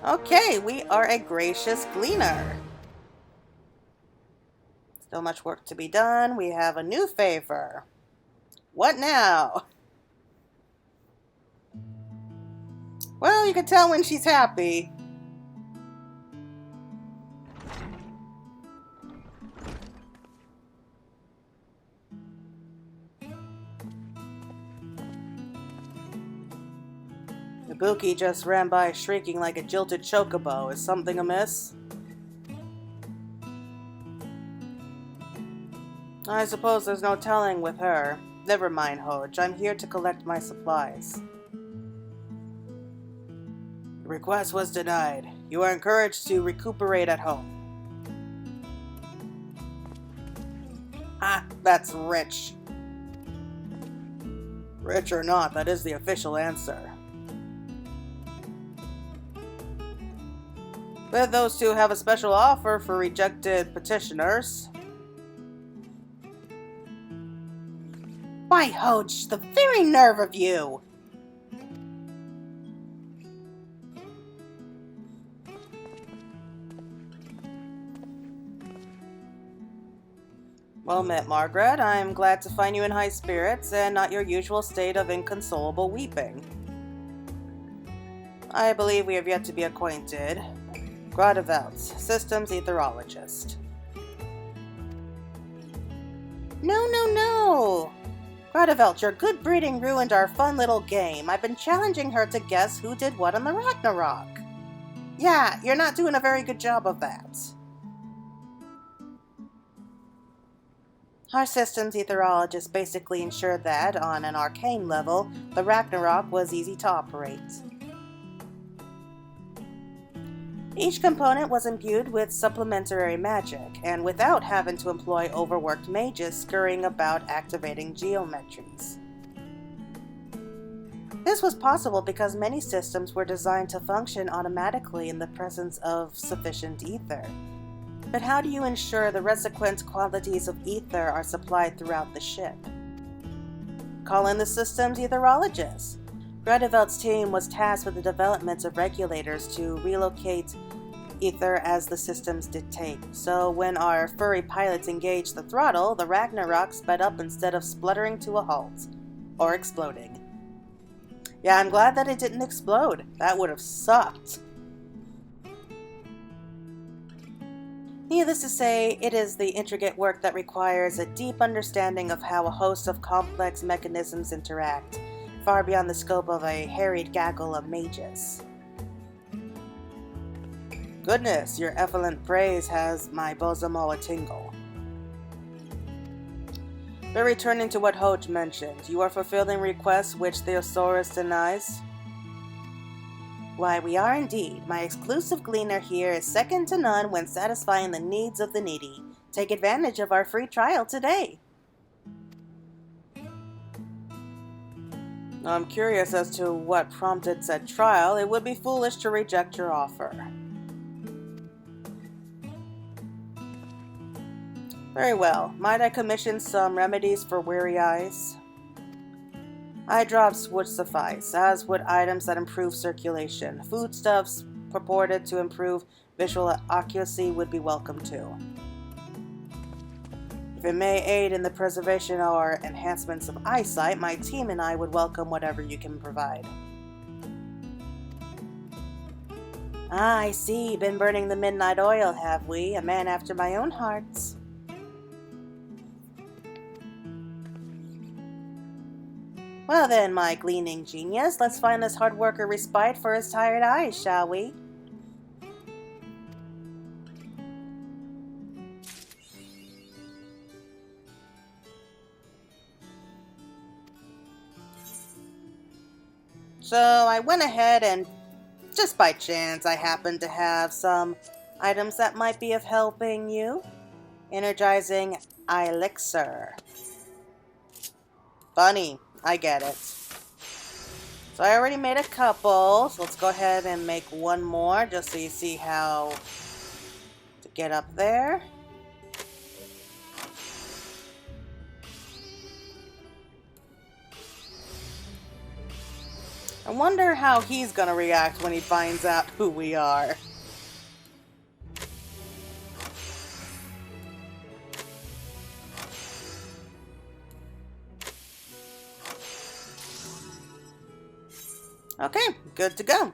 Okay, we are a gracious gleaner. Still much work to be done. We have a new favor. What now? Well, you can tell when she's happy. Ibuki just ran by shrieking like a jilted chocobo. Is something amiss? I suppose there's no telling with her. Never mind, Hoj. I'm here to collect my supplies. The request was denied. You are encouraged to recuperate at home. Ah, that's rich. Rich or not, that is the official answer. But those two have a special offer for rejected petitioners. Why, Hoj, the very nerve of you! Well met, Margrat. I'm glad to find you in high spirits and not your usual state of inconsolable weeping. I believe we have yet to be acquainted. Gradavelt, systems etherologist. No! Gradavelt, your good breeding ruined our fun little game. I've been challenging her to guess who did what on the Ragnarok. Yeah, you're not doing a very good job of that. Our systems etherologist basically ensured that, on an arcane level, the Ragnarok was easy to operate. Each component was imbued with supplementary magic, and without having to employ overworked mages scurrying about activating geometries. This was possible because many systems were designed to function automatically in the presence of sufficient ether. But how do you ensure the requisite quantities of ether are supplied throughout the ship? Call in the system's etherologist. Gradevelt's team was tasked with the development of regulators to relocate ether as the systems dictate. So when our furry pilots engaged the throttle, the Ragnarok sped up instead of spluttering to a halt. Or exploding. Yeah, I'm glad that it didn't explode. That would have sucked. Needless to say, it is the intricate work that requires a deep understanding of how a host of complex mechanisms interact, far beyond the scope of a harried gaggle of mages. Goodness, your effluent praise has my bosom all a tingle. But returning to what Hodge mentioned, you are fulfilling requests which Theosaurus denies? Why, we are indeed. My exclusive gleaner here is second to none when satisfying the needs of the needy. Take advantage of our free trial today. I'm curious as to what prompted said trial. It would be foolish to reject your offer. Very well. Might I commission some remedies for weary eyes? Eye drops would suffice, as would items that improve circulation. Foodstuffs purported to improve visual acuity would be welcome too. If it may aid in the preservation or enhancements of eyesight, my team and I would welcome whatever you can provide. Ah, I see. Been burning the midnight oil, have we? A man after my own heart. Well then, my gleaning genius, let's find this hard worker respite for his tired eyes, shall we? So I went ahead and, just by chance, I happened to have some items that might be of helping you. Energizing elixir. Funny, I get it. So I already made a couple, so let's go ahead and make one more just so you see how to get up there. I wonder how he's gonna react when he finds out who we are. Okay, good to go.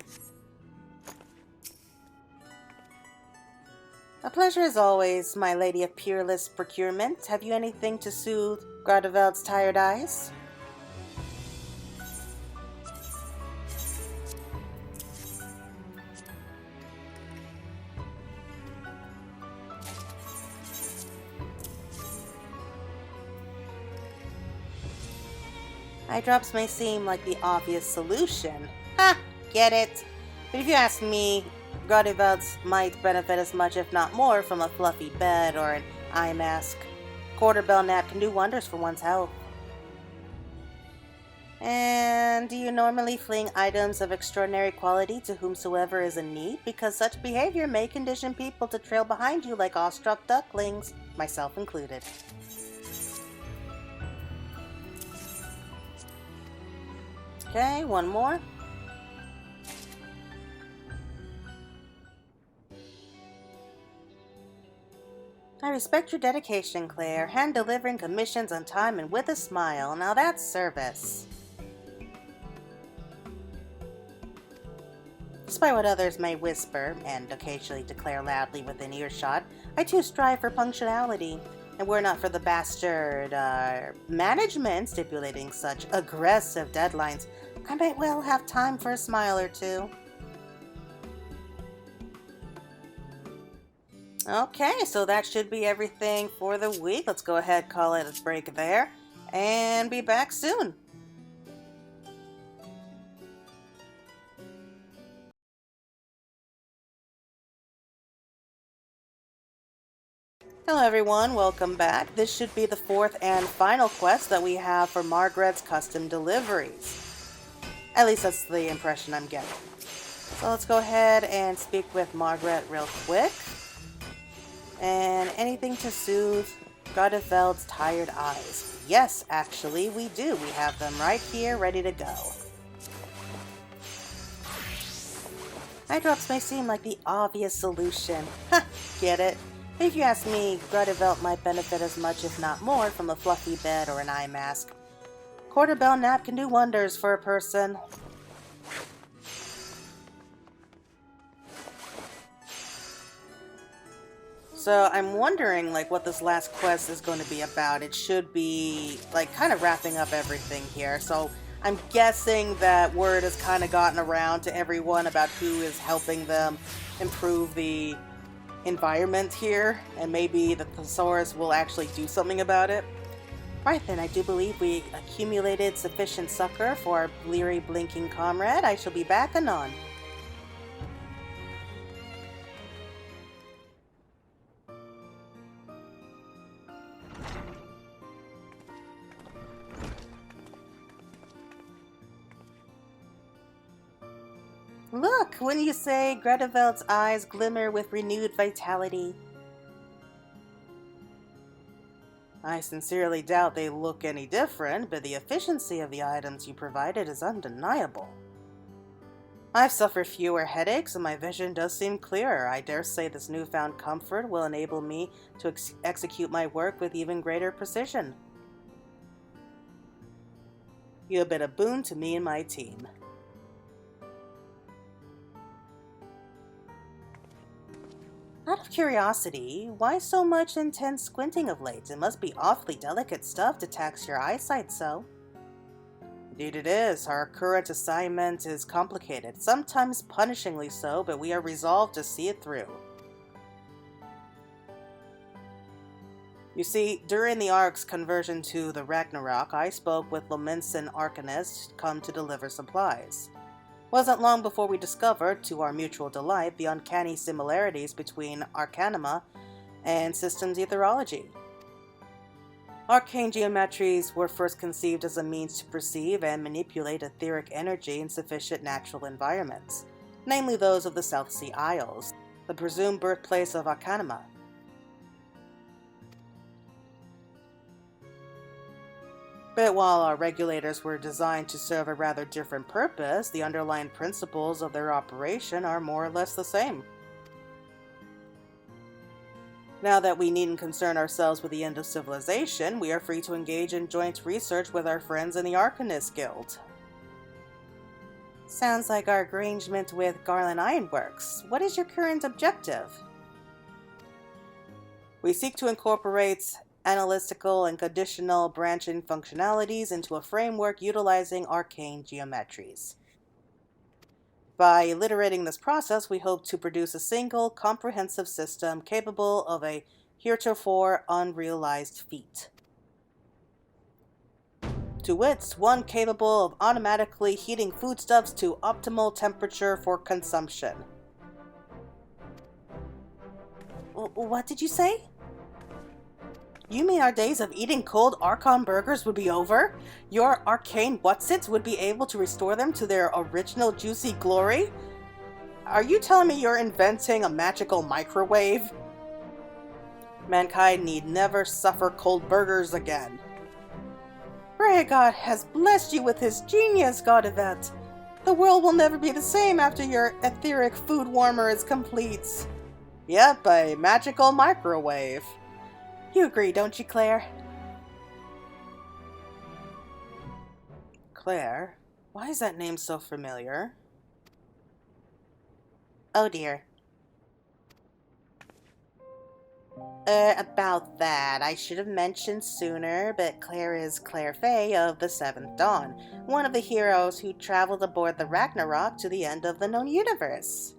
A pleasure as always, my lady of peerless procurement. Have you anything to soothe Gradevelt's tired eyes? Eye drops may seem like the obvious solution. Ha! Get it? But if you ask me, Gradevelt's might benefit as much, if not more, from a fluffy bed or an eye mask. Quarter-bell nap can do wonders for one's health. And do you normally fling items of extraordinary quality to whomsoever is in need? Because such behavior may condition people to trail behind you like awestruck ducklings, myself included. Okay, one more. I respect your dedication, Claire. Hand-delivering commissions on time and with a smile. Now that's service. Despite what others may whisper, and occasionally declare loudly within earshot, I too strive for punctuality. And were not for the bastard management stipulating such aggressive deadlines, I might well have time for a smile or two. Okay, so that should be everything for the week. Let's go ahead and call it a break there, and be back soon. Hello everyone, welcome back. This should be the fourth and final quest that we have for Margrat's custom deliveries. At least that's the impression I'm getting. So let's go ahead and speak with Margrat real quick. And anything to soothe Gardeveld's tired eyes. Yes, actually, we do. We have them right here, ready to go. Eye drops may seem like the obvious solution. Ha! Get it? If you ask me, Gardeveld might benefit as much, if not more, from a fluffy bed or an eye mask. Quarter-bell nap can do wonders for a person. So I'm wondering, like, what this last quest is going to be about. It should be, like, kind of wrapping up everything here. So I'm guessing that word has kind of gotten around to everyone about who is helping them improve the environment here, and maybe the thesaurus will actually do something about it. Right then, I do believe we accumulated sufficient succor for our bleary blinking comrade. I shall be back anon. Look, when you say Gardeveld's eyes glimmer with renewed vitality. I sincerely doubt they look any different, but the efficiency of the items you provided is undeniable. I've suffered fewer headaches and my vision does seem clearer. I dare say this newfound comfort will enable me to execute my work with even greater precision. You have been a boon to me and my team. Out of curiosity, why so much intense squinting of late? It must be awfully delicate stuff to tax your eyesight so. Indeed it is. Our current assignment is complicated, sometimes punishingly so, but we are resolved to see it through. You see, during the Ark's conversion to the Ragnarok, I spoke with Lominson Arcanist come to deliver supplies. Wasn't long before we discovered, to our mutual delight, the uncanny similarities between Arcanima and systems etherology. Arcane geometries were first conceived as a means to perceive and manipulate etheric energy in sufficient natural environments, namely those of the South Sea Isles, the presumed birthplace of Arcanima. But while our regulators were designed to serve a rather different purpose, the underlying principles of their operation are more or less the same. Now that we needn't concern ourselves with the end of civilization, we are free to engage in joint research with our friends in the Arcanist Guild. Sounds like our arrangement with Garland Ironworks. What is your current objective? We seek to incorporate analytical and conditional branching functionalities into a framework utilizing arcane geometries. By iterating this process, we hope to produce a single, comprehensive system capable of a heretofore unrealized feat. To wit, one capable of automatically heating foodstuffs to optimal temperature for consumption. What did you say? You mean our days of eating cold Archon burgers would be over? Your arcane whatsits would be able to restore them to their original juicy glory? Are you telling me you're inventing a magical microwave? Mankind need never suffer cold burgers again. Rhaegar has blessed you with his genius, Gardeveld. The world will never be the same after your etheric food warmer is complete. Yep, a magical microwave. You agree, don't you, Claire? Claire? Why is that name so familiar? Oh dear. About that, I should have mentioned sooner, but Claire is Claire Fay of the Seventh Dawn, one of the heroes who traveled aboard the Ragnarok to the end of the known universe.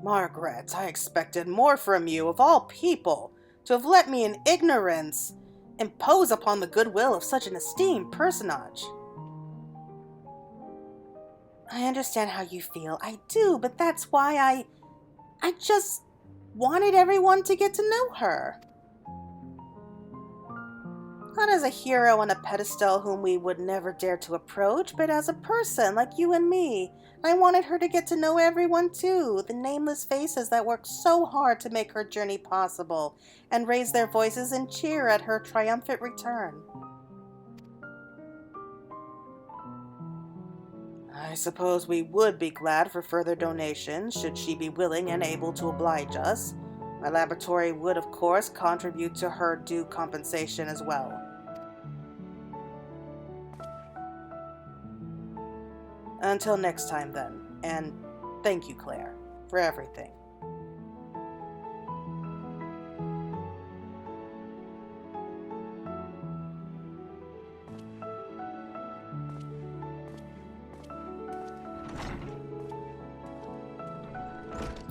Margrat, I expected more from you, of all people. To have let me in ignorance impose upon the goodwill of such an esteemed personage. I understand how you feel. I do, but that's why I just wanted everyone to get to know her. Not as a hero on a pedestal whom we would never dare to approach, but as a person like you and me. I wanted her to get to know everyone too, the nameless faces that worked so hard to make her journey possible, and raise their voices and cheer at her triumphant return. I suppose we would be glad for further donations, should she be willing and able to oblige us. My laboratory would, of course, contribute to her due compensation as well. Until next time, then, and thank you, Claire, for everything.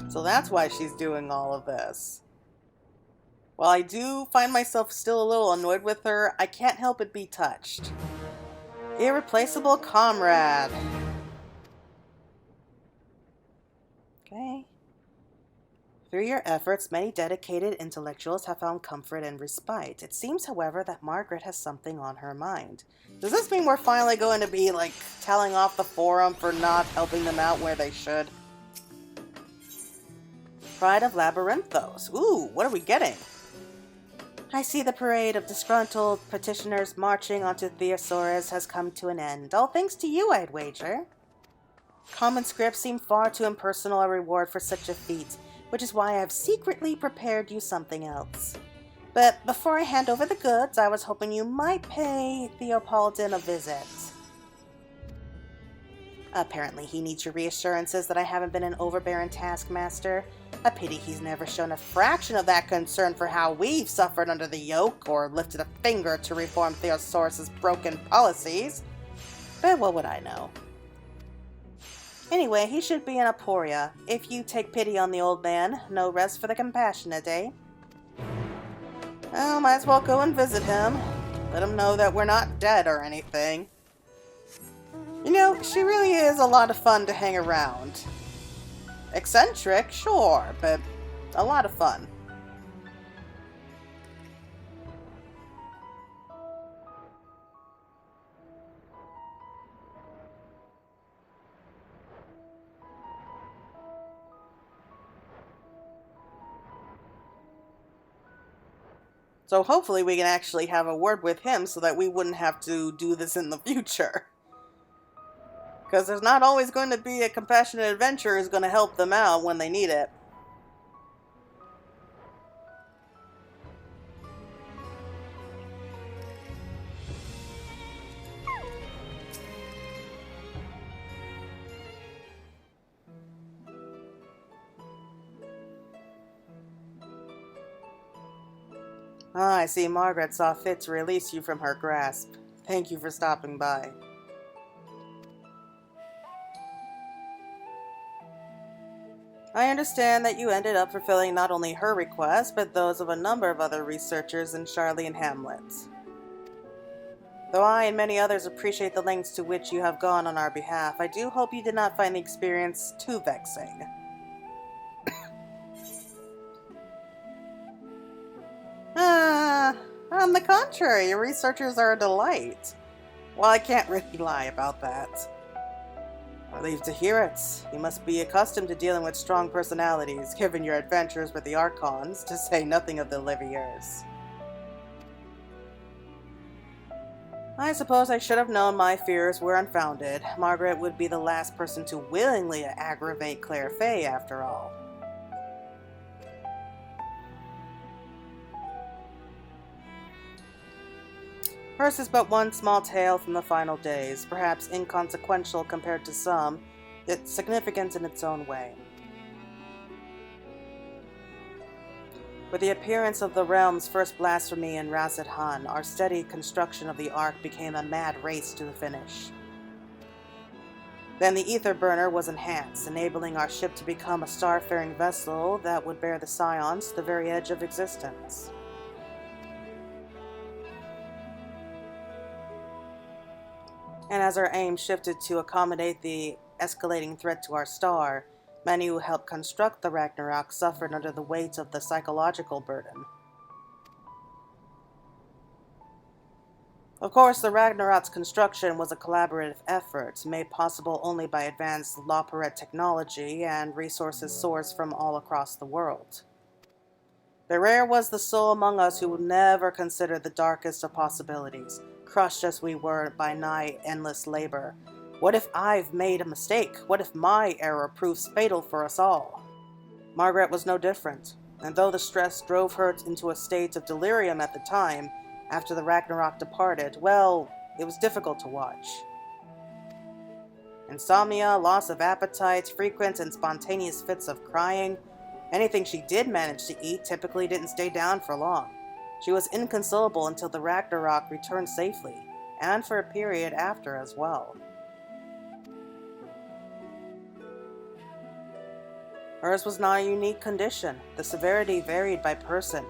So that's why she's doing all of this. While I do find myself still a little annoyed with her, I can't help but be touched. Irreplaceable comrade. Okay. Through your efforts, many dedicated intellectuals have found comfort and respite. It seems, however, that Margrat has something on her mind. Does this mean we're finally going to be, like, telling off the forum for not helping them out where they should? Pride of Labyrinthos. Ooh, what are we getting? I see the parade of disgruntled petitioners marching onto Theosaurus has come to an end. All thanks to you, I'd wager. Common scripts seem far too impersonal a reward for such a feat, which is why I've secretly prepared you something else. But before I hand over the goods, I was hoping you might pay Theopolitan a visit. Apparently he needs your reassurances that I haven't been an overbearing taskmaster. A pity he's never shown a fraction of that concern for how we've suffered under the yoke, or lifted a finger to reform Theosaurus's broken policies. But what would I know? Anyway, he should be in Aporia. If you take pity on the old man, no rest for the compassionate, eh? Well, might as well go and visit him. Let him know that we're not dead or anything. You know, she really is a lot of fun to hang around. Eccentric, sure, but a lot of fun. So hopefully we can actually have a word with him so that we wouldn't have to do this in the future. Because there's not always going to be a compassionate adventurer who's going to help them out when they need it. Ah, I see Margrat saw fit to release you from her grasp. Thank you for stopping by. I understand that you ended up fulfilling not only her request, but those of a number of other researchers in Charlie Hamlet. Though I and many others appreciate the lengths to which you have gone on our behalf, I do hope you did not find the experience too vexing. On the contrary, your researchers are a delight. Well, I can't really lie about that. Relieved to hear it. You must be accustomed to dealing with strong personalities, given your adventures with the Archons, to say nothing of the Liviers. I suppose I should have known my fears were unfounded. Margrat would be the last person to willingly aggravate Claire Fay, after all. Hers is but one small tale from the final days, perhaps inconsequential compared to some, yet significant in its own way. With the appearance of the realm's first blasphemy in Raset Han, our steady construction of the Ark became a mad race to the finish. Then the ether burner was enhanced, enabling our ship to become a star-faring vessel that would bear the Scions to the very edge of existence. And as our aim shifted to accommodate the escalating threat to our star, many who helped construct the Ragnarok suffered under the weight of the psychological burden. Of course, the Ragnarok's construction was a collaborative effort, made possible only by advanced Labyrinth technology and resources sourced from all across the world. But rare was the soul among us who would never consider the darkest of possibilities, crushed as we were by nigh endless labor. What if I've made a mistake? What if my error proves fatal for us all? Margrat was no different, and though the stress drove her into a state of delirium at the time, after the Ragnarok departed, well, it was difficult to watch. Insomnia, loss of appetite, frequent and spontaneous fits of crying. Anything she did manage to eat typically didn't stay down for long. She was inconsolable until the Ragnarok returned safely, and for a period after as well. Hers was not a unique condition. The severity varied by person,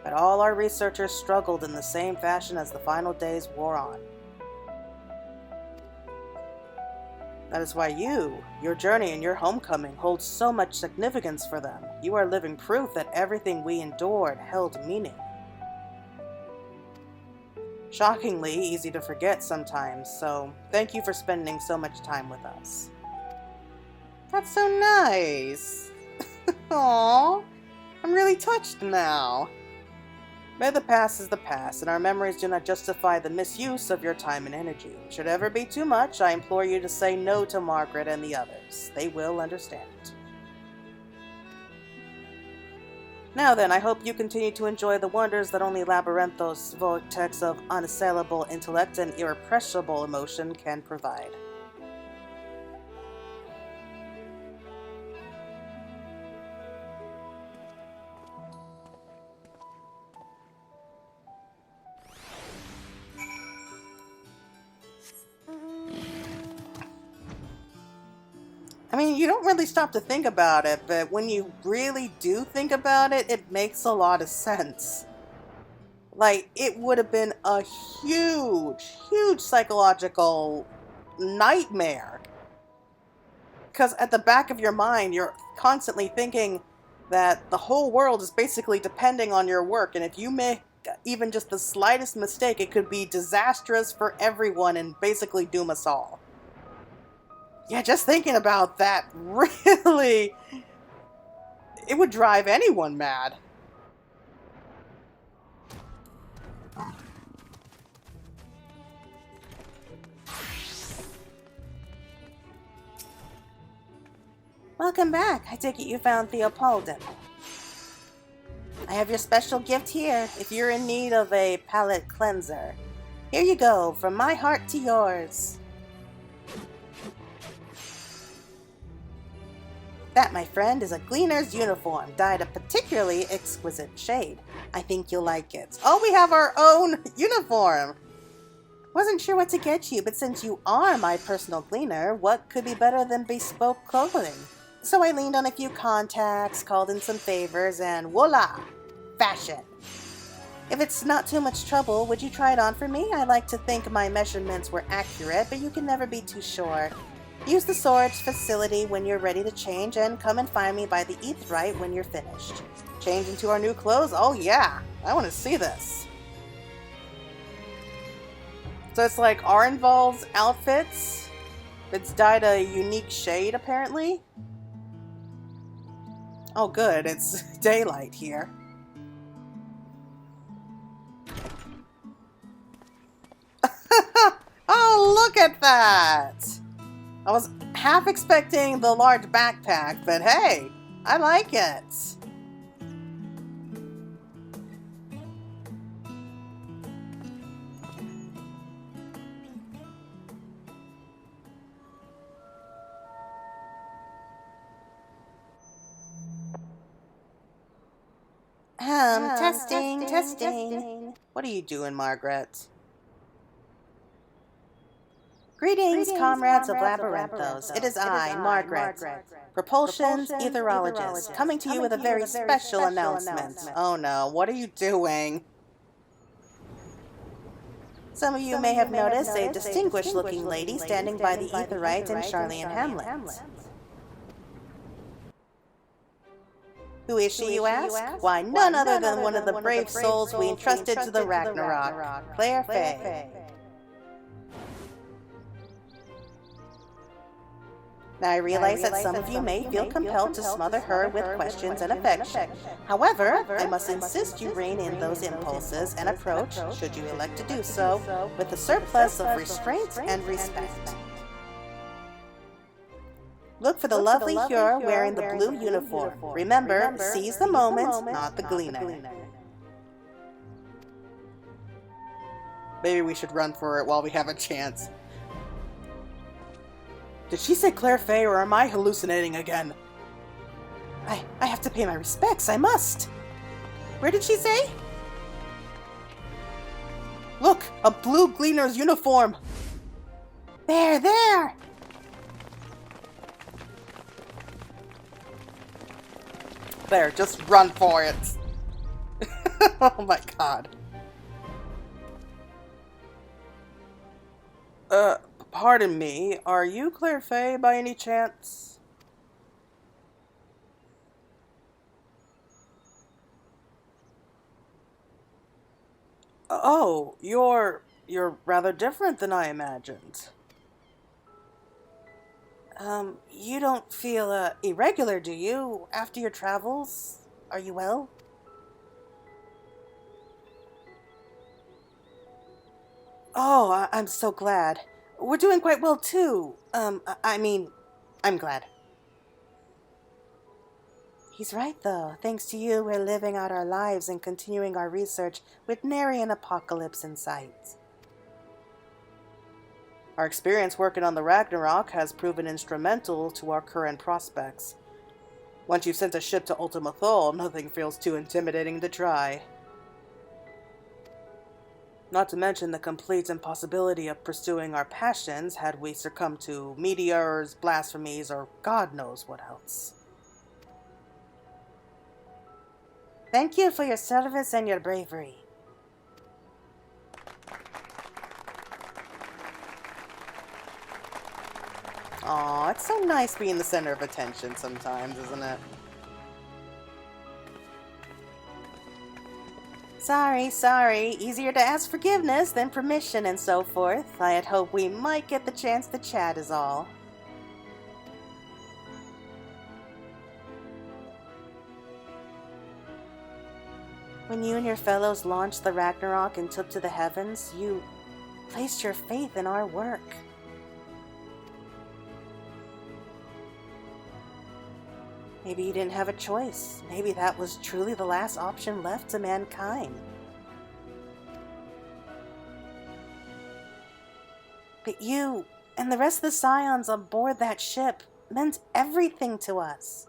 but all our researchers struggled in the same fashion as the final days wore on. That is why your journey and your homecoming hold so much significance for them. You are living proof that everything we endured held meaning. Shockingly easy to forget sometimes, so thank you for spending so much time with us. That's so nice. Aww, I'm really touched now. But the past is the past, and our memories do not justify the misuse of your time and energy. Should ever be too much, I implore you to say no to Margrat and the others. They will understand. Now then, I hope you continue to enjoy the wonders that only Labyrinthos' vortex of unassailable intellect and irrepressible emotion can provide. I mean, you don't really stop to think about it, but when you really do think about it, it makes a lot of sense. Like, it would have been a huge, huge psychological nightmare. Because at the back of your mind, you're constantly thinking that the whole world is basically depending on your work, and if you make even just the slightest mistake, it could be disastrous for everyone and basically doom us all. Yeah, just thinking about that, really, it would drive anyone mad. Welcome back. I take it you found Theopolden. I have your special gift here, if you're in need of a palate cleanser. Here you go, from my heart to yours. That, my friend, is a gleaner's uniform, dyed a particularly exquisite shade. I think you'll like it. Oh, we have our own uniform! Wasn't sure what to get you, but since you are my personal gleaner, what could be better than bespoke clothing? So I leaned on a few contacts, called in some favors, and voila! Fashion! If it's not too much trouble, would you try it on for me? I like to think my measurements were accurate, but you can never be too sure. Use the storage facility when you're ready to change, and come and find me by the Aetheryte when you're finished. Change into our new clothes? Oh yeah! I want to see this! So it's like Arenval's outfits? It's dyed a unique shade, apparently? Oh good, it's daylight here. Oh, look at that! I was half expecting the large backpack, but hey, I like it. Testing. What are you doing, Margrat? Greetings, comrades of Labyrinthos. It is I, Margrat, Propulsion's etherologist, coming to you with a very special announcement. Oh no, what are you doing? Some of you may have noticed a distinguished-looking lady standing by the Aetheryte in Charlian Hamlet. Who is she, you ask? Why, none other than one of the brave souls we entrusted to the Ragnarok, Claire Faye. Now, I realize that some of you may feel compelled to smother her with questions and affection. However, I must insist you rein in those impulses and approach, should you elect to do so, with a surplus of restraint and respect. Look for the lovely Hure wearing the blue uniform. Remember, seize the moment, not the gleaner. Maybe we should run for it while we have a chance. Did she say Claire Fay, or am I hallucinating again? I have to pay my respects, I must. Where did she say? Look, a blue gleaner's uniform. There! There, just run for it. Oh my god. Pardon me, are you Claire Fay by any chance? Oh, you're rather different than I imagined. You don't feel, irregular, do you, after your travels? Are you well? Oh, I'm so glad. We're doing quite well, too. I mean, I'm glad. He's right, though. Thanks to you, we're living out our lives and continuing our research with nary an apocalypse in sight. Our experience working on the Ragnarok has proven instrumental to our current prospects. Once you've sent a ship to Ultima Thule, nothing feels too intimidating to try. Not to mention the complete impossibility of pursuing our passions had we succumbed to meteors, blasphemies, or God knows what else. Thank you for your service and your bravery. Aw, it's so nice being the center of attention sometimes, isn't it? Sorry. Easier to ask forgiveness than permission and so forth. I had hoped we might get the chance to chat is all. When you and your fellows launched the Ragnarok and took to the heavens, you placed your faith in our work. Maybe you didn't have a choice. Maybe that was truly the last option left to mankind. But you and the rest of the Scions on board that ship meant everything to us.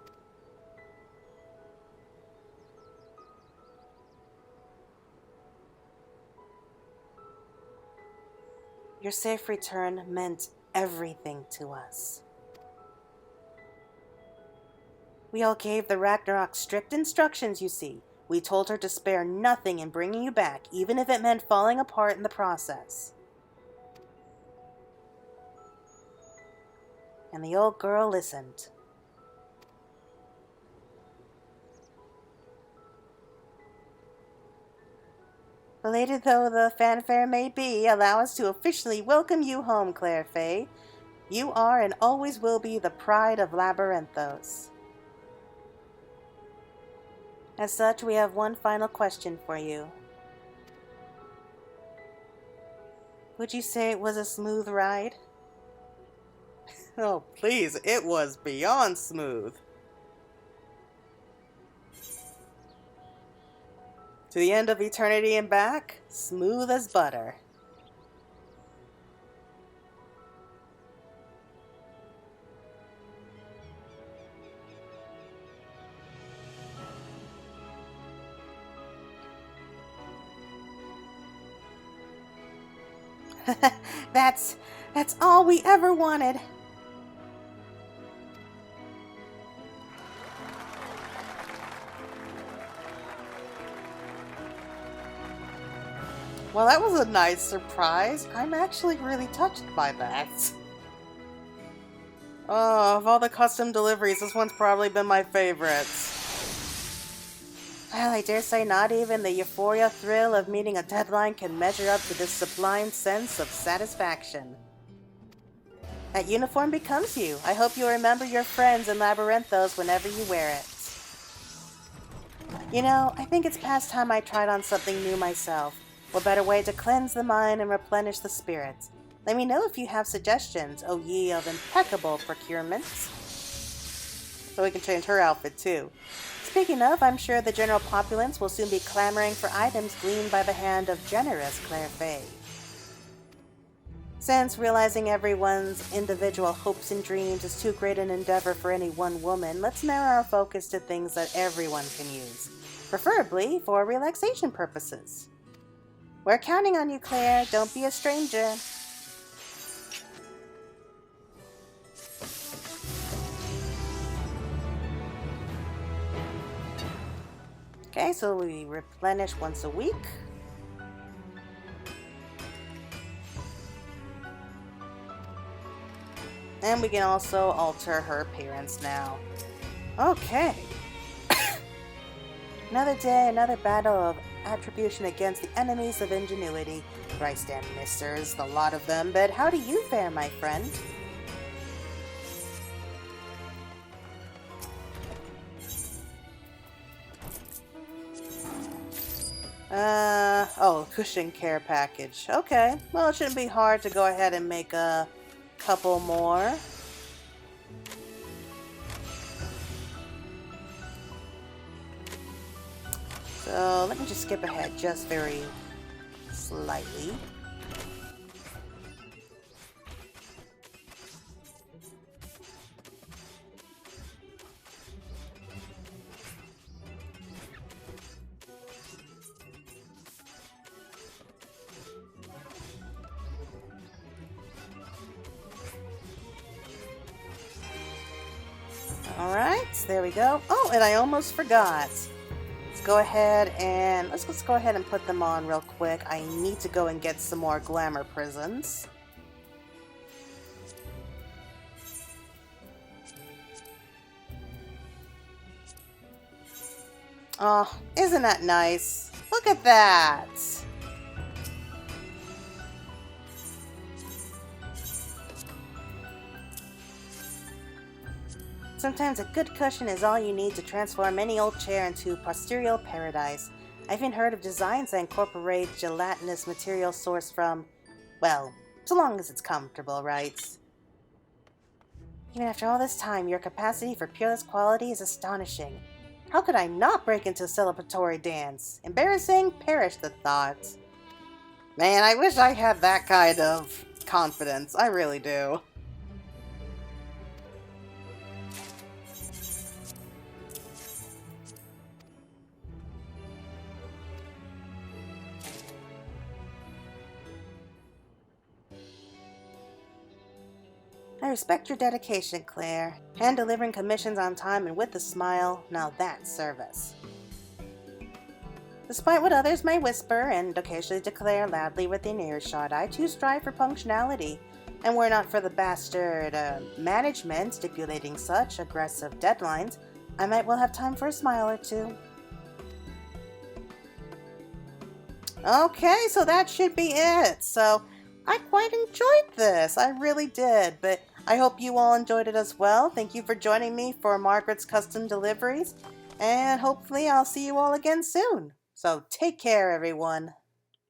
Your safe return meant everything to us. We all gave the Ragnarok strict instructions, you see. We told her to spare nothing in bringing you back, even if it meant falling apart in the process. And the old girl listened. Belated though the fanfare may be, allow us to officially welcome you home, Claire Fay. You are and always will be the pride of Labyrinthos. As such, we have one final question for you. Would you say it was a smooth ride? Oh, please, it was beyond smooth. To the end of eternity and back, smooth as butter. That's all we ever wanted. Well, that was a nice surprise. I'm actually really touched by that. Oh, of all the custom deliveries, this one's probably been my favorite. Well, I dare say not even the euphoria thrill of meeting a deadline can measure up to this sublime sense of satisfaction. That uniform becomes you. I hope you remember your friends in Labyrinthos whenever you wear it. You know, I think it's past time I tried on something new myself. What better way to cleanse the mind and replenish the spirit? Let me know if you have suggestions, O ye of impeccable procurements. So we can change her outfit too. Speaking of, I'm sure the general populace will soon be clamoring for items gleaned by the hand of generous Claire Fay. Since realizing everyone's individual hopes and dreams is too great an endeavor for any one woman, let's narrow our focus to things that everyone can use, preferably for relaxation purposes. We're counting on you, Claire. Don't be a stranger. Okay, so we replenish once a week. And we can also alter her appearance now. Okay. Another day, another battle of attribution against the enemies of ingenuity. Christ and misters, the lot of them, but how do you fare, my friend? Cushion care package. Okay, well, it shouldn't be hard to go ahead and make a couple more. So let me just skip ahead just very slightly. Alright, there we go. Oh, and I almost forgot. Let's go ahead and let's go ahead and put them on real quick. I need to go and get some more glamour prisms. Oh, isn't that nice? Look at that! Sometimes a good cushion is all you need to transform any old chair into posterior paradise. I've even heard of designs that incorporate gelatinous material sourced from, well, so long as it's comfortable, right? Even after all this time, your capacity for peerless quality is astonishing. How could I not break into a celebratory dance? Embarrassing? Perish the thought. Man, I wish I had that kind of confidence. I really do. I respect your dedication, Claire. Hand delivering commissions on time and with a smile, now that's service. Despite what others may whisper and occasionally declare loudly within earshot, I too strive for punctuality. And were not for the bastard management stipulating such aggressive deadlines, I might well have time for a smile or two. Okay, so that should be it. So I quite enjoyed this. I really did, but I hope you all enjoyed it as well. Thank you for joining me for Margaret's Custom Deliveries, and hopefully I'll see you all again soon. So take care, everyone.